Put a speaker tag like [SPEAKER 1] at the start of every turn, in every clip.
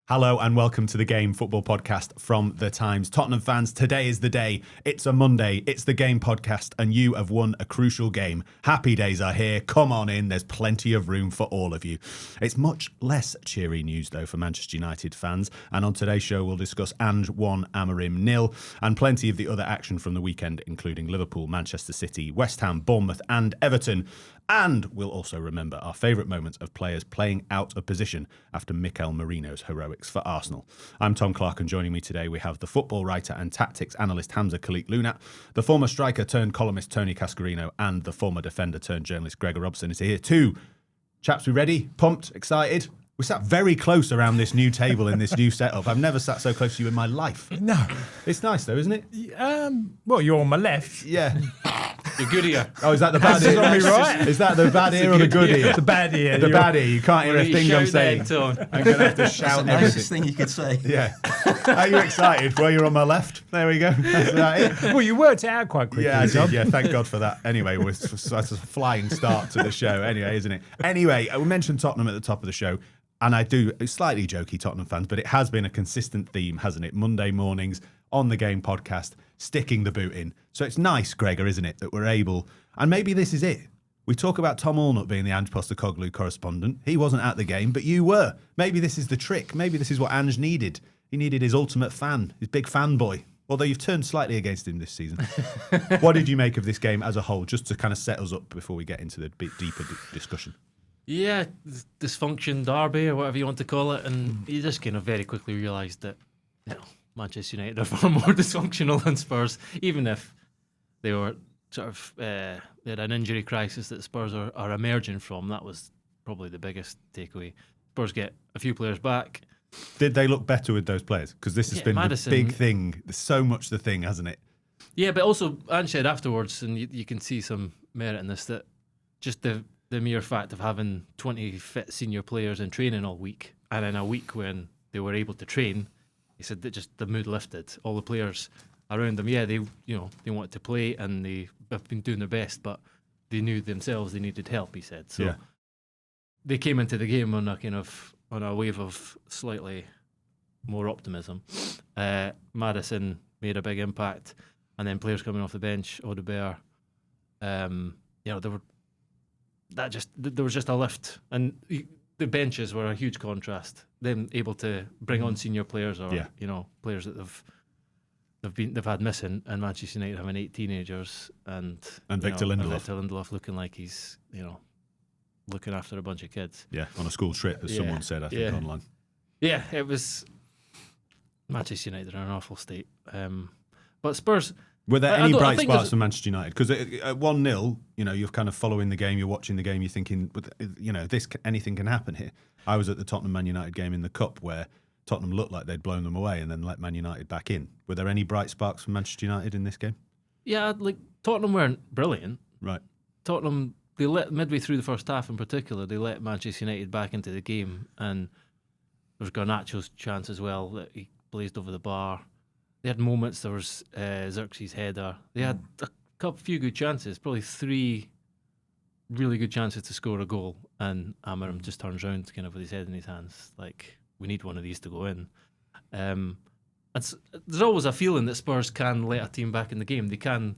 [SPEAKER 1] Hello and welcome to the Game Football Podcast from The Times. Tottenham fans, today is the day. It's a Monday. It's the Game Podcast and you have won a crucial game. Happy days are here. Come on in. There's plenty of room for all of you. It's much less cheery news though for Manchester United fans. And on today's show we'll discuss and 1 Amorim 0 and plenty of the other action from the weekend, including Liverpool, Manchester City, West Ham, Bournemouth and Everton. And we'll also remember our favourite moments of players playing out of position after Mikel Merino's heroics for Arsenal. I'm Tom Clarke and joining me today we have the football writer and tactics analyst Hamzah Khalique-Loonat, the former striker turned columnist Tony Cascarino and the former defender turned journalist Gregor Robertson is here too. Chaps, we ready? Pumped? Excited? We sat very close around this new table in this new setup. I've never sat so close to you in my life.
[SPEAKER 2] No.
[SPEAKER 1] It's nice though, isn't it?
[SPEAKER 2] Well, you're on my left.
[SPEAKER 1] Yeah.
[SPEAKER 3] The good ear.
[SPEAKER 1] Oh, is that the bad ear?
[SPEAKER 2] on me right.
[SPEAKER 1] Is that the bad ear or the good ear?
[SPEAKER 2] The bad ear.
[SPEAKER 1] The bad ear. You can't hear a thing I'm saying.
[SPEAKER 3] Tom.
[SPEAKER 1] I'm going to have to shout
[SPEAKER 4] That's the
[SPEAKER 1] everything.
[SPEAKER 4] nicest thing you could say.
[SPEAKER 1] Yeah. Are you excited? Well, you're on my left. There we go. That's that it.
[SPEAKER 2] Well, you worked it out quite quickly.
[SPEAKER 1] Yeah, I
[SPEAKER 2] Tom.
[SPEAKER 1] did. Yeah, thank God for that. Anyway, that's a flying start to the show anyway, isn't it? Anyway, we mentioned Tottenham at the top of the show. And I do, it's slightly jokey Tottenham fans, but it has been a consistent theme, hasn't it? Monday mornings on the Game Podcast, sticking the boot in. So it's nice, Gregor, isn't it, that we're able, and maybe this is it. We talk about Tom Allnutt being the Ange Postecoglou correspondent. He wasn't at the game, but you were. Maybe this is the trick. Maybe this is what Ange needed. He needed his ultimate fan, his big fanboy. Although you've turned slightly against him this season. What did you make of this game as a whole, just to kind of set us up before we get into the bit deeper discussion?
[SPEAKER 3] Yeah, dysfunction derby or whatever you want to call it, and you just kind of very quickly realised that Manchester United are far more dysfunctional than Spurs, even if they were sort of they had an injury crisis that Spurs are emerging from. That was probably the biggest takeaway. Spurs get a few players back.
[SPEAKER 1] Did they look better with those players? Because this has been
[SPEAKER 3] Maddison,
[SPEAKER 1] the big thing. There's so much the thing, hasn't it?
[SPEAKER 3] Yeah, but also Ange said afterwards, and you can see some merit in this, that just the mere fact of having 20 fit senior players in training all week, and in a week when they were able to train, he said that just the mood lifted. All the players around them, they wanted to play and they have been doing their best, but they knew themselves they needed help. He said so. They came into the game on a wave of slightly more optimism. Maddison made a big impact, and then players coming off the bench, Audebert, there was just a lift, and the benches were a huge contrast. Them able to bring on senior players or players that they've had missing, and Manchester United having 8 teenagers and
[SPEAKER 1] Victor Lindelof.
[SPEAKER 3] Victor Lindelof looking like he's looking after a bunch of kids.
[SPEAKER 1] Yeah, on a school trip, as someone said, I think online.
[SPEAKER 3] Yeah, it was Manchester United are in an awful state. But Spurs.
[SPEAKER 1] Were there any bright sparks for Manchester United? Because at 1-0, you're kind of following the game, you're watching the game, you're thinking, anything can happen here. I was at the Tottenham Man United game in the Cup where Tottenham looked like they'd blown them away and then let Man United back in. Were there any bright sparks for Manchester United in this game?
[SPEAKER 3] Yeah, Tottenham weren't brilliant.
[SPEAKER 1] Right.
[SPEAKER 3] Tottenham, they let, midway through the first half in particular, they let Manchester United back into the game, and there was Garnacho's chance as well that he blazed over the bar. They had moments. There was Xerxes' header. They had a few good chances, probably 3 really good chances to score a goal, and Amorim just turns around kind of with his head in his hands, like, we need one of these to go in. And there's always a feeling that Spurs can let a team back in the game. They can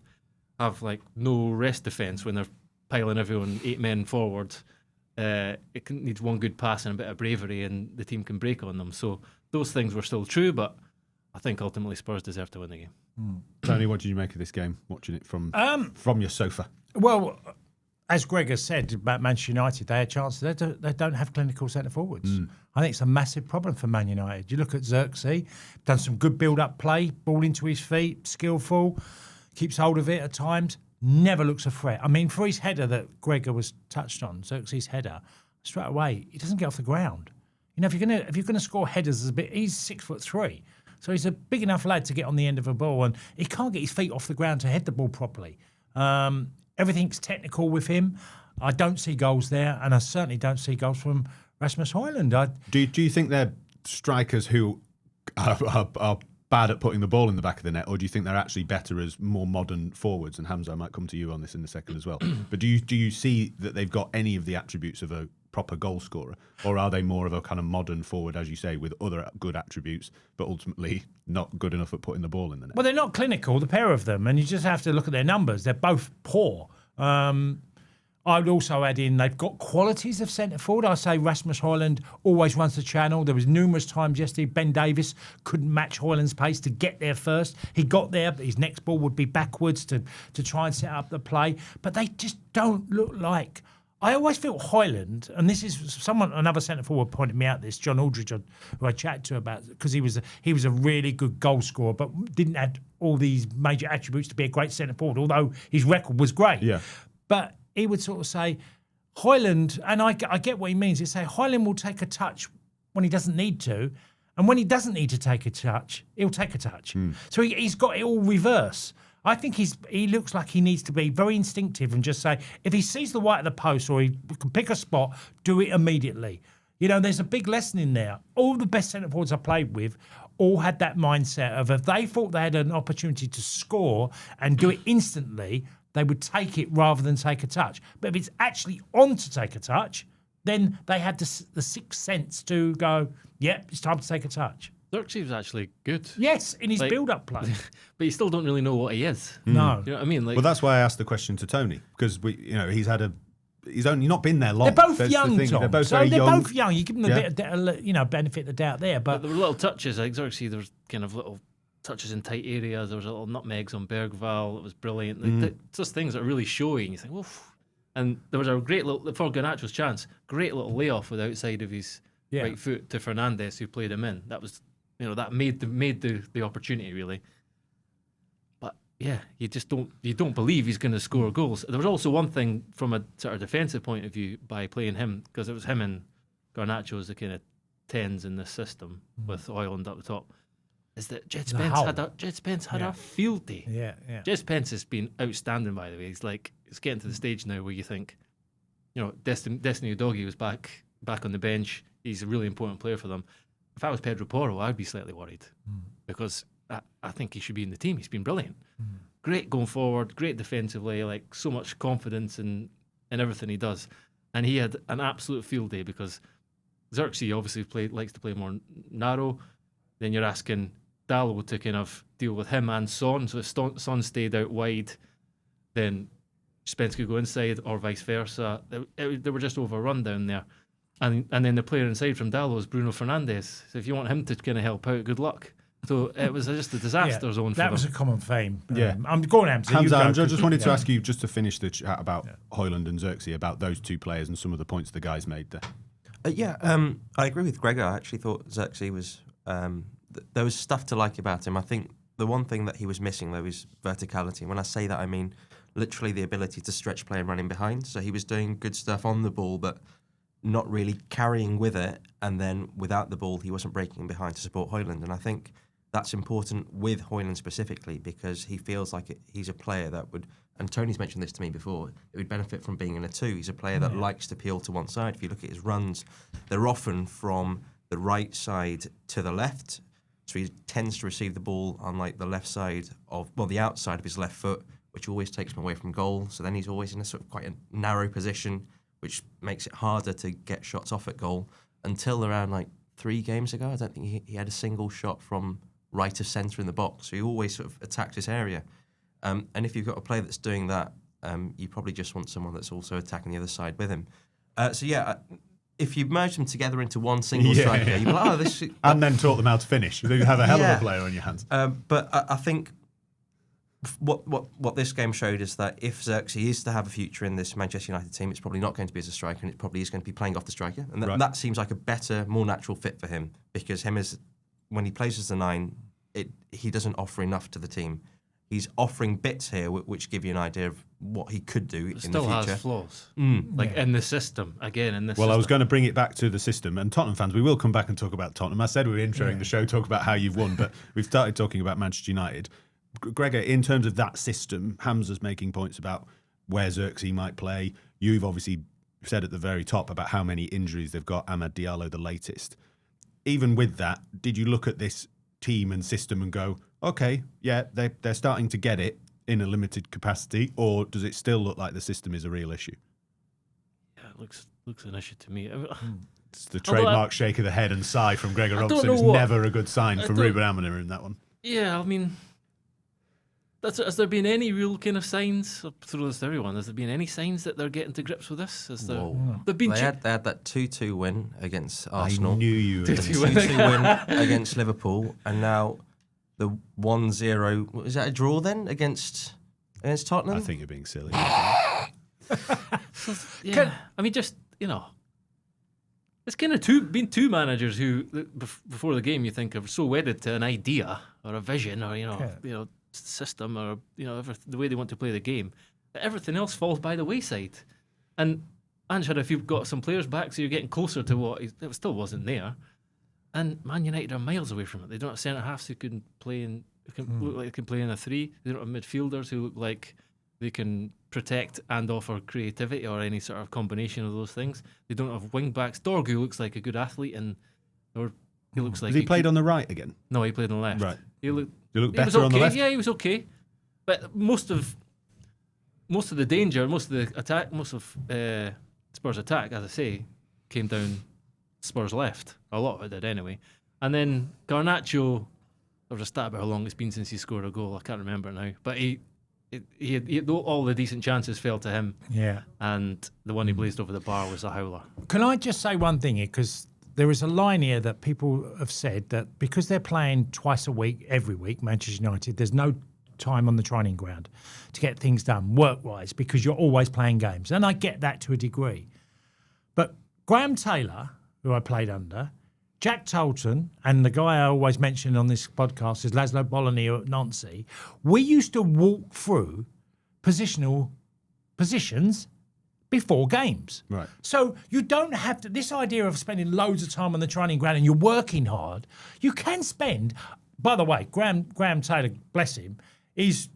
[SPEAKER 3] have no rest defence when they're piling everyone 8 men forward. It needs one good pass and a bit of bravery, and the team can break on them. So those things were still true, but I think ultimately Spurs deserve to win the game.
[SPEAKER 1] Tony, what did you make of this game, watching it from your sofa?
[SPEAKER 2] Well, as Gregor said about Manchester United, they had chances. They don't have clinical centre forwards. I think it's a massive problem for Man United. You look at Xerxes, done some good build-up play, ball into his feet, skillful, keeps hold of it at times, never looks a threat. I mean, for his header that Gregor was touched on, Xerxes' header, straight away, he doesn't get off the ground. If you're gonna score headers, he's 6'3". So he's a big enough lad to get on the end of a ball, and he can't get his feet off the ground to head the ball properly. Everything's technical with him. I don't see goals there, and I certainly don't see goals from Rasmus Højlund.
[SPEAKER 1] Do you think they're strikers who are bad at putting the ball in the back of the net, or do you think they're actually better as more modern forwards? And Hamzah, I might come to you on this in a second as well. But do you see that they've got any of the attributes of a proper goal scorer, or are they more of a kind of modern forward, as you say, with other good attributes, but ultimately not good enough at putting the ball in the net?
[SPEAKER 2] Well, they're not clinical, the pair of them, and you just have to look at their numbers. They're both poor. I would also add in they've got qualities of centre forward. I say Rasmus Højlund always runs the channel. There was numerous times yesterday Ben Davies couldn't match Højlund's pace to get there first. He got there, but his next ball would be backwards to try and set up the play. But they just don't look like. I always feel Højlund, and this is another centre forward pointed me out this, John Aldridge, who I chatted to about, because he was a really good goal scorer, but didn't have all these major attributes to be a great centre forward, although his record was great.
[SPEAKER 1] Yeah.
[SPEAKER 2] But he would sort of say, Højlund, and I get what he means. He'd say, Højlund will take a touch when he doesn't need to, and when he doesn't need to take a touch, he'll take a touch. So he's got it all reverse. I think he looks like he needs to be very instinctive and just say, if he sees the white of the post or he can pick a spot, do it immediately. You know, there's a big lesson in there. All the best centre forwards I played with all had that mindset of if they thought they had an opportunity to score and do it instantly, they would take it rather than take a touch. But if it's actually on to take a touch, then they had the sixth sense to go, yep, it's time to take a touch.
[SPEAKER 3] Xerxes was actually good.
[SPEAKER 2] Yes, in his build-up play.
[SPEAKER 3] But you still don't really know what he is.
[SPEAKER 2] No.
[SPEAKER 3] You know what I mean? Like,
[SPEAKER 1] Well, that's why I asked the question to Tony, because he's only not been there long.
[SPEAKER 2] They're both
[SPEAKER 1] That's
[SPEAKER 2] young,
[SPEAKER 1] the thing.
[SPEAKER 2] Tom.
[SPEAKER 1] They're both
[SPEAKER 2] so
[SPEAKER 1] very
[SPEAKER 2] they're
[SPEAKER 1] young.
[SPEAKER 2] both young. You give them a bit of benefit of the doubt there.
[SPEAKER 3] but
[SPEAKER 2] But
[SPEAKER 3] there were little touches. Like Xerxes, there was kind of little touches in tight areas. There was little nutmegs on Bergvall. It was brilliant. Like, just things that are really showy. And you think, oof. And there was a great little, for Garnacho's chance, great little layoff with the outside of his right foot to Fernandes, who played him in. That was, that made the opportunity, really. But yeah, you don't believe he's going to score goals. There was also one thing from a sort of defensive point of view by playing him, because it was him and Garnacho as the kind of 10s in this system with Højlund up the top, is that Jed Spence had a field day.
[SPEAKER 2] yeah.
[SPEAKER 3] Jed Spence has been outstanding, by the way. It's getting to the stage now where you think, Destiny Udogie was back on the bench. He's a really important player for them. If I was Pedro Porro, I'd be slightly worried because I think he should be in the team. He's been brilliant. Great going forward, great defensively, like so much confidence in everything he does. And he had an absolute field day because Xerxes obviously likes to play more narrow. Then you're asking Dalot to kind of deal with him and Son. So if Son stayed out wide, then Spence could go inside or vice versa. They were just overrun down there. And then the player inside from Dalot is Bruno Fernandes. So if you want him to kind of help out, good luck. So it was just a disaster zone for them.
[SPEAKER 2] That was a common theme.
[SPEAKER 1] Yeah.
[SPEAKER 2] I'm going Hamzah.
[SPEAKER 1] Hamzah, I just wanted to ask you, just to finish the chat about Højlund and Xerxes, about those two players and some of the points the guys made there.
[SPEAKER 4] I agree with Gregor. I actually thought Xerxes was... there was stuff to like about him. I think the one thing that he was missing, though, is verticality. And when I say that, I mean literally the ability to stretch play and run in behind. So he was doing good stuff on the ball, but not really carrying with it. And then without the ball, he wasn't breaking behind to support Højlund. And I think that's important with Højlund specifically because he feels like he's a player that would, and Tony's mentioned this to me before, it would benefit from being in a two. He's a player that likes to peel to one side. If you look at his runs, they're often from the right side to the left. So he tends to receive the ball on like the left side the outside of his left foot, which always takes him away from goal. So then he's always in a sort of quite a narrow position, which makes it harder to get shots off at goal. Until around like 3 games ago, I don't think he had a single shot from right of centre in the box. So he always sort of attacks this area. And if you've got a player that's doing that, you probably just want someone that's also attacking the other side with him. If you merge them together into one single striker, you'd be like, this...
[SPEAKER 1] And then taught them how to finish. You have a hell of a player on your hands.
[SPEAKER 4] But I think what this game showed is that if Xerxes is to have a future in this Manchester United team, it's probably not going to be as a striker, and it probably is going to be playing off the striker. And that seems like a better, more natural fit for him, because when he plays as the 9, he doesn't offer enough to the team. He's offering bits here which give you an idea of what he could do in the future.
[SPEAKER 3] Still has flaws, in the system.
[SPEAKER 1] I was going to bring it back to the system, and Tottenham fans, we will come back and talk about Tottenham. I said we were introing the show, talk about how you've won, but we've started talking about Manchester United. Gregor, in terms of that system, Hamzah's making points about where Xerxes might play. You've obviously said at the very top about how many injuries they've got, Amad Diallo the latest. Even with that, did you look at this team and system and go, okay, yeah, they're starting to get it in a limited capacity, or does it still look like the system is a real issue?
[SPEAKER 3] looks an issue to me.
[SPEAKER 1] It's the trademark shake of the head and sigh from Gregor Robertson. It's never a good sign for Ruben Amorim in that one.
[SPEAKER 3] Yeah, I mean, has there been any real kind of signs? I'll throw this to everyone. Has there been any signs that they're getting to grips with this?
[SPEAKER 4] They had that 2-2 win against Arsenal.
[SPEAKER 1] I knew you were
[SPEAKER 4] The 2-2 win against Liverpool, and now the 1-0. Is that a draw then against Tottenham?
[SPEAKER 1] I think you're being silly.
[SPEAKER 3] Yeah, I mean, just it's kind of been two managers who before the game you think are so wedded to an idea or a vision or system or the way they want to play the game that everything else falls by the wayside. And Ange, if you've got some players back, so you're getting closer to what it still wasn't there. And Man United are miles away from it. They don't have centre halves who can play look like they can play in a 3. They don't have midfielders who look like they can protect and offer creativity or any sort of combination of those things. They don't have wing backs. Dorgu looks like a good athlete, or he looks like
[SPEAKER 1] he played on the right again.
[SPEAKER 3] No, he played on the left.
[SPEAKER 1] Right.
[SPEAKER 3] He looked
[SPEAKER 1] better on the left.
[SPEAKER 3] Yeah, he was okay. But most of the danger, most of the attack, most of Spurs' attack, as I say, came down Spurs' left. A lot of it did anyway. And then Garnacho, there was a stat about how long it's been since he scored a goal. I can't remember now. But he all the decent chances fell to him.
[SPEAKER 2] Yeah.
[SPEAKER 3] And the one he blazed over the bar was a howler.
[SPEAKER 2] Can I just say one thing here? Because there is a line here that people have said that because they're playing twice a week, every week, Manchester United, there's no time on the training ground to get things done work-wise because you're always playing games. And I get that to a degree. But Graham Taylor, who I played under, Jack Tolton, and the guy I always mention on this podcast is Laszlo Bologna at Nancy, we used to walk through positions before games.
[SPEAKER 1] Right.
[SPEAKER 2] So you don't have to, this idea of spending loads of time on the training ground and you're working hard, you can spend, by the way, Graham Taylor, bless him, his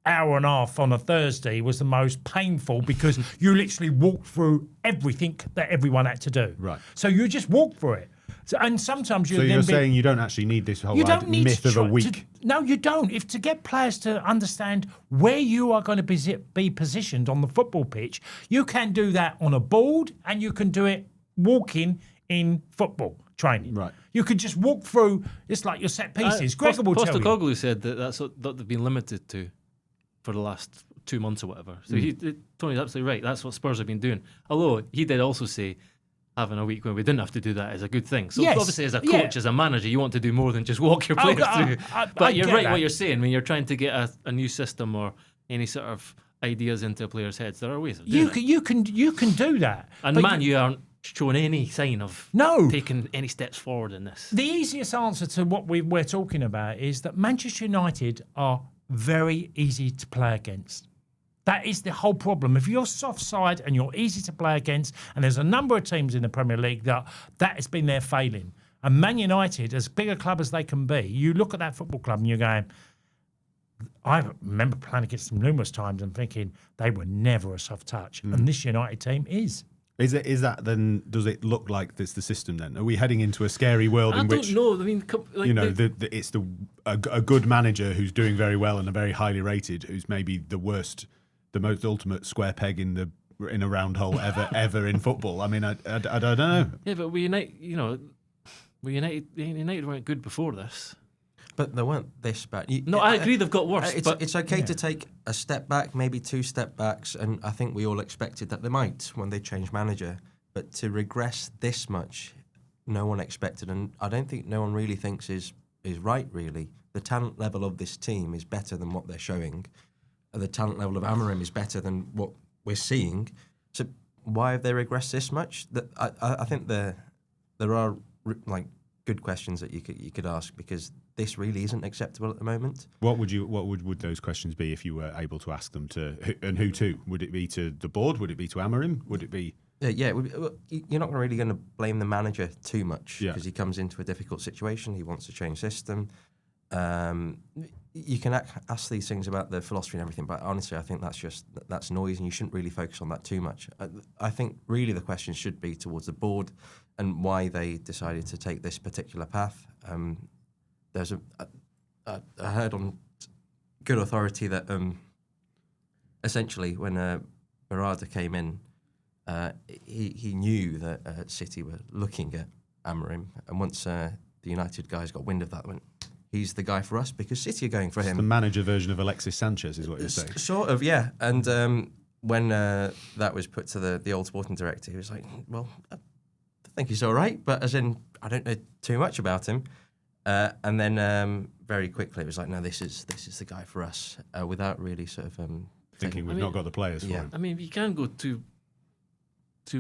[SPEAKER 2] hour and a half on a Thursday was the most painful because you literally walked through everything that everyone had to do.
[SPEAKER 1] Right.
[SPEAKER 2] So you just walk through it. So, and sometimes
[SPEAKER 1] you're saying you don't actually need this whole myth of a week.
[SPEAKER 2] No, you don't. If to get players to understand where you are going to be positioned on the football pitch, you can do that on a board and you can do it walking in football training.
[SPEAKER 1] Right.
[SPEAKER 2] You could just walk through. It's like your set pieces. Gregor will tell you.
[SPEAKER 3] Postecoglou said that's what they've been limited to for the last 2 months or whatever. So Tony's absolutely right. That's what Spurs have been doing. Although he did also say having a week when we didn't have to do that is a good thing. So
[SPEAKER 2] yes,
[SPEAKER 3] obviously as a coach, as a manager, you want to do more than just walk your players through. But you're right what you're saying. When you're trying to get a new system or any sort of ideas into a player's heads, there are ways of doing it.
[SPEAKER 2] You can do that.
[SPEAKER 3] And man, you aren't showing any sign of taking any steps forward in this.
[SPEAKER 2] The easiest answer to what we're talking about is that Manchester United are very easy to play against. That is the whole problem. If you're soft side and you're easy to play against, and there's a number of teams in the Premier League that has been their failing. And Man United, as big a club as they can be, you look at that football club and you're going, I remember playing against them numerous times and thinking they were never a soft touch. And this United team is.
[SPEAKER 1] Is that then? Does it look like this the system then? Are we heading into a scary world in which?
[SPEAKER 3] I don't know. I mean,
[SPEAKER 1] it's a good manager who's doing very well and a very highly rated, who's maybe the most ultimate square peg in a round hole ever in football. I mean, I don't know.
[SPEAKER 3] Yeah, but United weren't good before this.
[SPEAKER 4] But they weren't this bad.
[SPEAKER 3] I agree they've got worse.
[SPEAKER 4] It's okay to take a step back, maybe 2 step backs, and I think we all expected that they might when they changed manager. But to regress this much, no one expected, and I don't think no one really thinks is right, really. The talent level of this team is better than what they're showing. The talent level of Amorim is better than what we're seeing. So why have they regressed this much? I think there are like good questions that you could ask because this really isn't acceptable at the moment. What
[SPEAKER 1] would those questions be if you were able to ask them to? And who to? Would it be to the board? Would it be to Amorim? Would it be?
[SPEAKER 4] You're not really going to blame the manager too much because he comes into a difficult situation. He wants to change system. You can ask these things about the philosophy and everything, but honestly, I think that's noise, and you shouldn't really focus on that too much. I think really the question should be towards the board and why they decided to take this particular path. I heard on good authority that essentially when Barada came in, he knew that City were looking at Amorim, and once the United guys got wind of that, went, he's the guy for us because City are going for him.
[SPEAKER 1] The manager version of Alexis Sanchez is what you're saying.
[SPEAKER 4] Sort of, yeah. And when that was put to the old sporting director, he was like, well, I think he's all right, but as in, I don't know too much about him. And then very quickly it was like, no, this is the guy for us, without really sort of
[SPEAKER 1] Thinking we've not got the players for him.
[SPEAKER 3] I mean, you can go too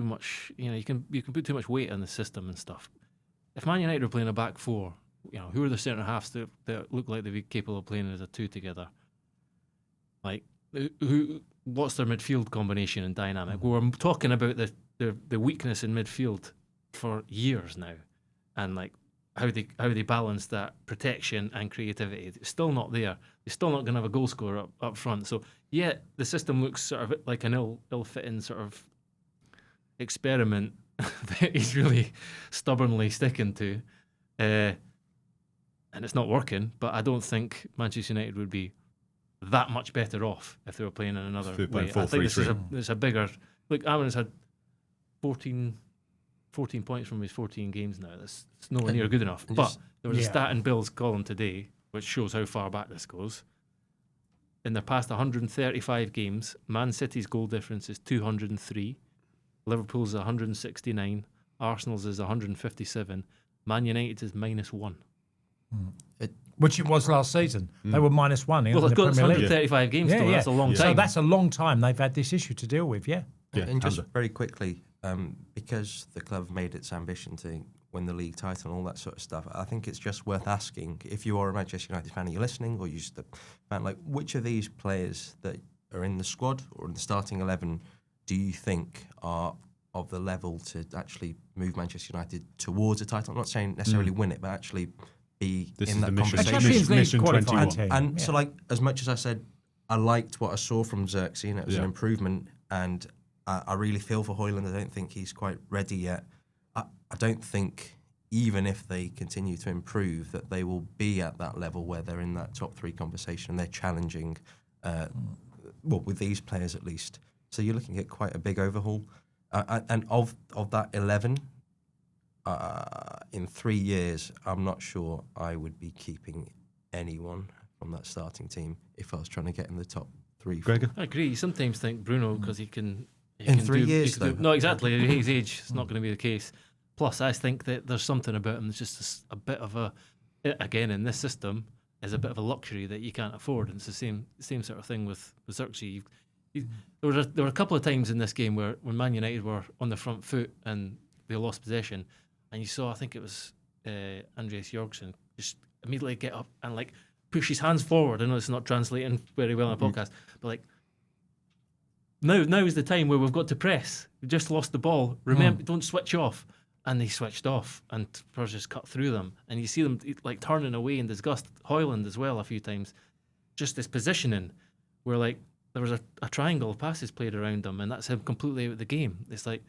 [SPEAKER 3] much. You can put too much weight on the system and stuff. If Man United are playing a back four, who are the centre halves that look like they'd be capable of playing as a two together? Like, what's their midfield combination and dynamic? We're talking about the weakness in midfield for years now, and like how they balance that protection and creativity. It's still not there. They're still not going to have a goal scorer up front. So yeah, the system looks sort of like an ill-fitting sort of experiment that he's really stubbornly sticking to, and it's not working. But I don't think Manchester United would be that much better off if they were playing in another way. I think this is a bigger. Look, Amorim's had 14 points from his 14 games now. It's nowhere near good enough. But there was a stat in Bill's column today which shows how far back this goes. In their past 135 games, Man City's goal difference is 203, Liverpool's is 169, Arsenal's is 157, Man United's is -1.
[SPEAKER 2] Which it was last season. They were -1
[SPEAKER 3] Well,
[SPEAKER 2] in the
[SPEAKER 3] they've got
[SPEAKER 2] Premier League.
[SPEAKER 3] 135 games still. That's a long time.
[SPEAKER 2] So that's a long time they've had this issue to deal with,
[SPEAKER 1] Yeah,
[SPEAKER 4] and just
[SPEAKER 1] Hamzah.
[SPEAKER 4] very quickly, because the club made its ambition to win the league title and all that sort of stuff, I think it's just worth asking, if you are a Manchester United fan and you're listening, or you're just a fan, like, which of these players that are in the squad or in the starting 11 do you think are of the level to actually move Manchester United towards a title? I'm not saying necessarily win it, but actually be in that conversation.
[SPEAKER 2] Champions League
[SPEAKER 1] Mission
[SPEAKER 2] qualifying
[SPEAKER 1] 21.
[SPEAKER 2] team.
[SPEAKER 4] And so, like, as much as I said, I liked what I saw from Xerxes, and it was an improvement, and I really feel for Højlund. I don't think he's quite ready yet. I don't think, even if they continue to improve, that they will be at that level where they're in that top three conversation and they're challenging, with these players at least. So you're looking at quite a big overhaul. And of that 11, in 3 years, I'm not sure I would be keeping anyone from that starting team if I was trying to get in the top 3.
[SPEAKER 1] Gregor?
[SPEAKER 3] I agree. You sometimes think Bruno, because he can
[SPEAKER 4] In 3 years, though.
[SPEAKER 3] No, exactly. At his age, it's not going to be the case. Plus, I think that there's something about him that's just a bit of again, in this system, is a bit of a luxury that you can't afford. And it's the same sort of thing with Xerxes. There were a couple of times in this game where when Man United were on the front foot and they lost possession, and you saw, I think it was Andreas Jorgensen, just immediately get up and like push his hands forward. I know it's not translating very well on a podcast, but like, now is the time where we've got to press. We just lost the ball. Remember, don't switch off. And they switched off, and Spurs just cut through them. And you see them like turning away in disgust. Højlund as well a few times. Just this positioning where like there was a triangle of passes played around them, and that's him completely out of the game. It's like...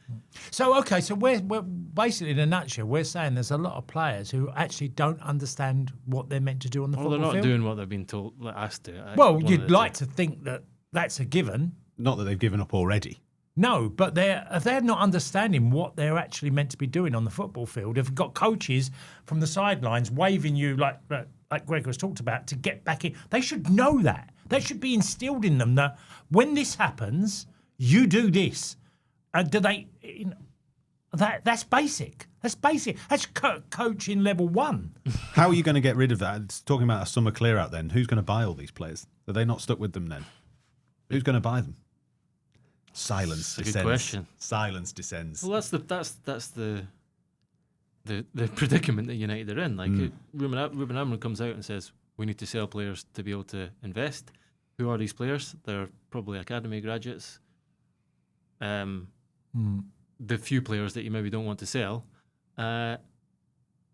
[SPEAKER 2] So we're basically, in a nutshell, we're saying there's a lot of players who actually don't understand what they're meant to do on the football
[SPEAKER 3] they're not
[SPEAKER 2] field.
[SPEAKER 3] doing what they've been told, asked to.
[SPEAKER 2] Well, you'd like to think that that's a given.
[SPEAKER 1] Not that they've given up already.
[SPEAKER 2] No, but they're not understanding what they're actually meant to be doing on the football field. They've got coaches from the sidelines waving you like Gregor has talked about to get back in. They should know that. That should be instilled in them that when this happens, you do this. Do they? That's basic. That's basic. That's coaching level 1.
[SPEAKER 1] How are you going to get rid of that? It's talking about a summer clear out then. Who's going to buy all these players? Are they not stuck with them then? Who's going to buy them? Silence descends.
[SPEAKER 3] Good question.
[SPEAKER 1] Silence descends.
[SPEAKER 3] Well, that's the predicament that United are in. Like Ruben Amorim comes out and says we need to sell players to be able to invest. Who are these players? They're probably academy graduates. The few players that you maybe don't want to sell, and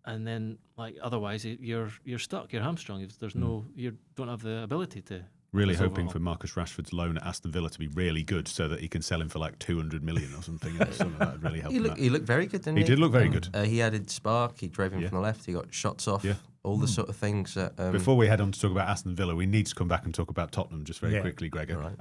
[SPEAKER 3] then like otherwise you're stuck. You're hamstrung. There's you don't have the ability to.
[SPEAKER 1] Really hoping for Marcus Rashford's loan at Aston Villa to be really good so that he can sell him for like 200 million or something. Something that would really help.
[SPEAKER 4] He looked very good, didn't he?
[SPEAKER 1] He did look very good.
[SPEAKER 4] He added spark. He drove him from the left. He got shots off.
[SPEAKER 1] Yeah.
[SPEAKER 4] all the sort of things that.
[SPEAKER 1] Before we head on to talk about Aston Villa, we need to come back and talk about Tottenham just very quickly, Gregor.
[SPEAKER 4] Right.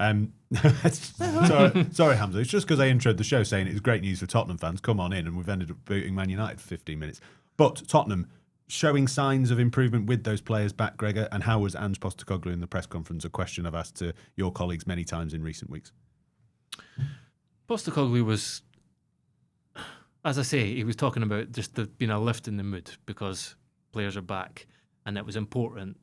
[SPEAKER 1] Sorry, Hamzah. It's just because I introed the show saying it was great news for Tottenham fans. Come on in, and we've ended up booting Man United for 15 minutes. But Tottenham showing signs of improvement with those players back, Gregor. And how was Ange Postecoglou in the press conference? A question I've asked to your colleagues many times in recent weeks.
[SPEAKER 3] Postecoglou was, as I say, he was talking about just there being a lift in the mood because players are back, and it was important,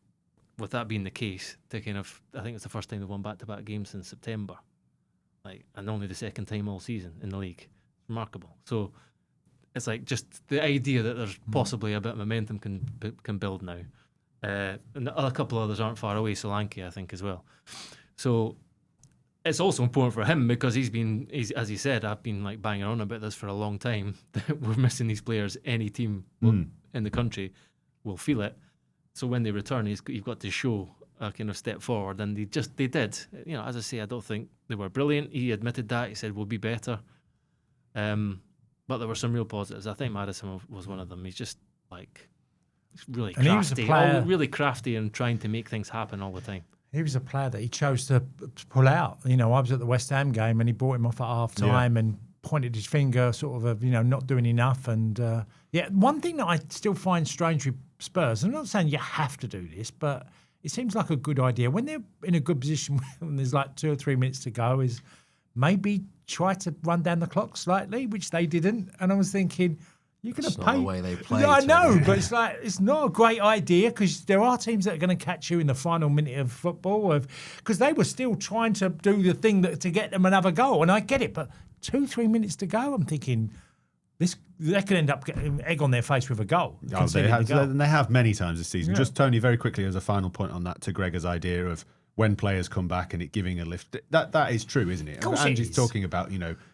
[SPEAKER 3] with that being the case, to kind of, I think it's the first time they've won back-to-back games since September, and only the second time all season in the league. Remarkable. So it's like just the idea that there's possibly a bit of momentum can build now, and a couple others aren't far away. Solanke, I think, as well. So it's also important for him because he's as he said, I've been like banging on about this for a long time. That we're missing these players. Any team in the country will feel it. So when they return, you've got to show a kind of step forward, and they did. As I say, I don't think they were brilliant. He admitted that. He said we'll be better. But there were some real positives. I think Maddison was one of them. He's just really crafty,
[SPEAKER 2] he was a player,
[SPEAKER 3] really crafty, and trying to make things happen all the time.
[SPEAKER 2] He was a player that he chose to pull out. I was at the West Ham game and he brought him off at half time and pointed his finger, sort of, not doing enough. And one thing that I still find strange with Spurs, I'm not saying you have to do this, but it seems like a good idea when they're in a good position when there's like 2 or 3 minutes to go, is maybe try to run down the clock slightly, which they didn't. And I was thinking, you're going to pay.
[SPEAKER 4] Not the way they play.
[SPEAKER 2] Yeah, I know, but it's not a great idea because there are teams that are going to catch you in the final minute of football, because they were still trying to do the thing to get them another goal, and I get it. But 2-3 minutes to go, I'm thinking they could end up getting egg on their face with a goal.
[SPEAKER 1] They have many times this season. Yeah. Just Tony, very quickly as a final point on that, to Gregor's idea of when players come back and it giving a lift, that is true, isn't it? Ange's talking about,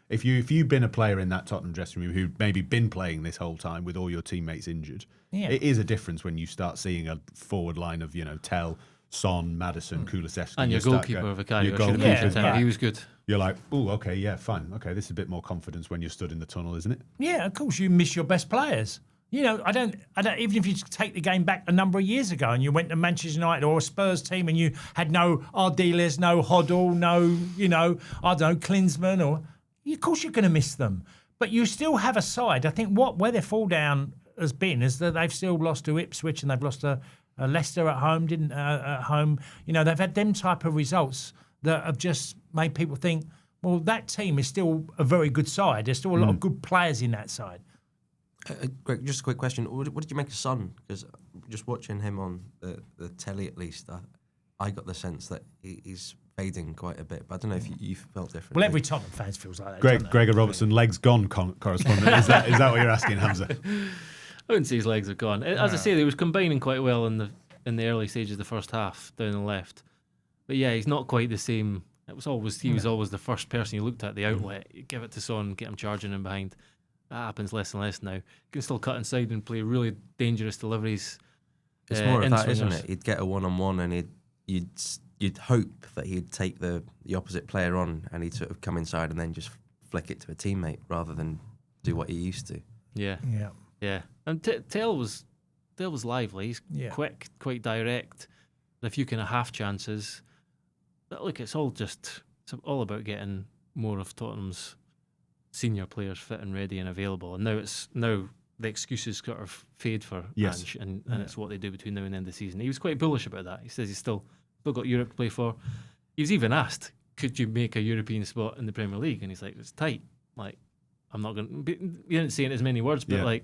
[SPEAKER 1] if you've been a player in that Tottenham dressing room who'd maybe been playing this whole time with all your teammates injured, it is a difference when you start seeing a forward line of, Tell, Son, Maddison, Kulusevski.
[SPEAKER 3] And your goalkeeper, Vicario, he was good.
[SPEAKER 1] You're like, oh, okay, yeah, fine. Okay, this is a bit more confidence when you're stood in the tunnel, isn't it?
[SPEAKER 2] Yeah, of course, you miss your best players. I don't. Even if you take the game back a number of years ago, and you went to Manchester United or a Spurs team, and you had no Ardiles, no Hoddle, no, I don't know, Klinsmann, of course you're going to miss them. But you still have a side. I think where their fall down has been is that they've still lost to Ipswich and they've lost to Leicester at home. They've had them type of results that have just made people think, well, that team is still a very good side. There's still a lot of good players in that side.
[SPEAKER 4] Greg, just a quick question. What did you make of Son? Because just watching him on the telly, at least, I got the sense that he's fading quite a bit. But I don't know if you felt different.
[SPEAKER 2] Well, every Tottenham fan feels like that.
[SPEAKER 1] Gregor Robertson, legs gone correspondent. Is that what you're asking, Hamzah?
[SPEAKER 3] I wouldn't say his legs are gone. As I say, they was combining quite well in the early stages of the first half down the left. But yeah, he's not quite the same. He was always the first person you looked at, the outlet. You give it to Son, get him charging in behind. That happens less and less now. You can still cut inside and play really dangerous deliveries.
[SPEAKER 4] It's more of that, isn't it? He'd get a one-on-one and you'd hope that he'd take the opposite player on and he'd sort of come inside and then just flick it to a teammate rather than do what he used to.
[SPEAKER 3] Yeah. And Tell was lively. He's quick, quite direct. A few kind of half chances. But look, it's all about getting more of Tottenham's senior players fit and ready and available. And now the excuses sort of fade for Ange, and it's what they do between now and the end of the season. He was quite bullish about that. He says he's still got Europe to play for. He was even asked, could you make a European spot in the Premier League? And he's like, it's tight. I'm not going to... He didn't say it in as many words, but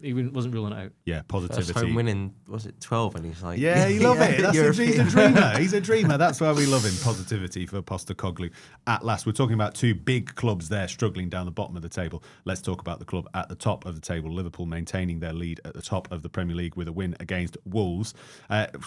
[SPEAKER 3] he wasn't ruling it out.
[SPEAKER 1] Yeah, positivity.
[SPEAKER 4] First home winning, was it 12? And he's like...
[SPEAKER 1] Yeah, he loves it. He's a dreamer. He's a dreamer. That's why we love him. Positivity for Postecoglou. At last, we're talking about two big clubs there struggling down the bottom of the table. Let's talk about the club at the top of the table. Liverpool maintaining their lead at the top of the Premier League with a win against Wolves.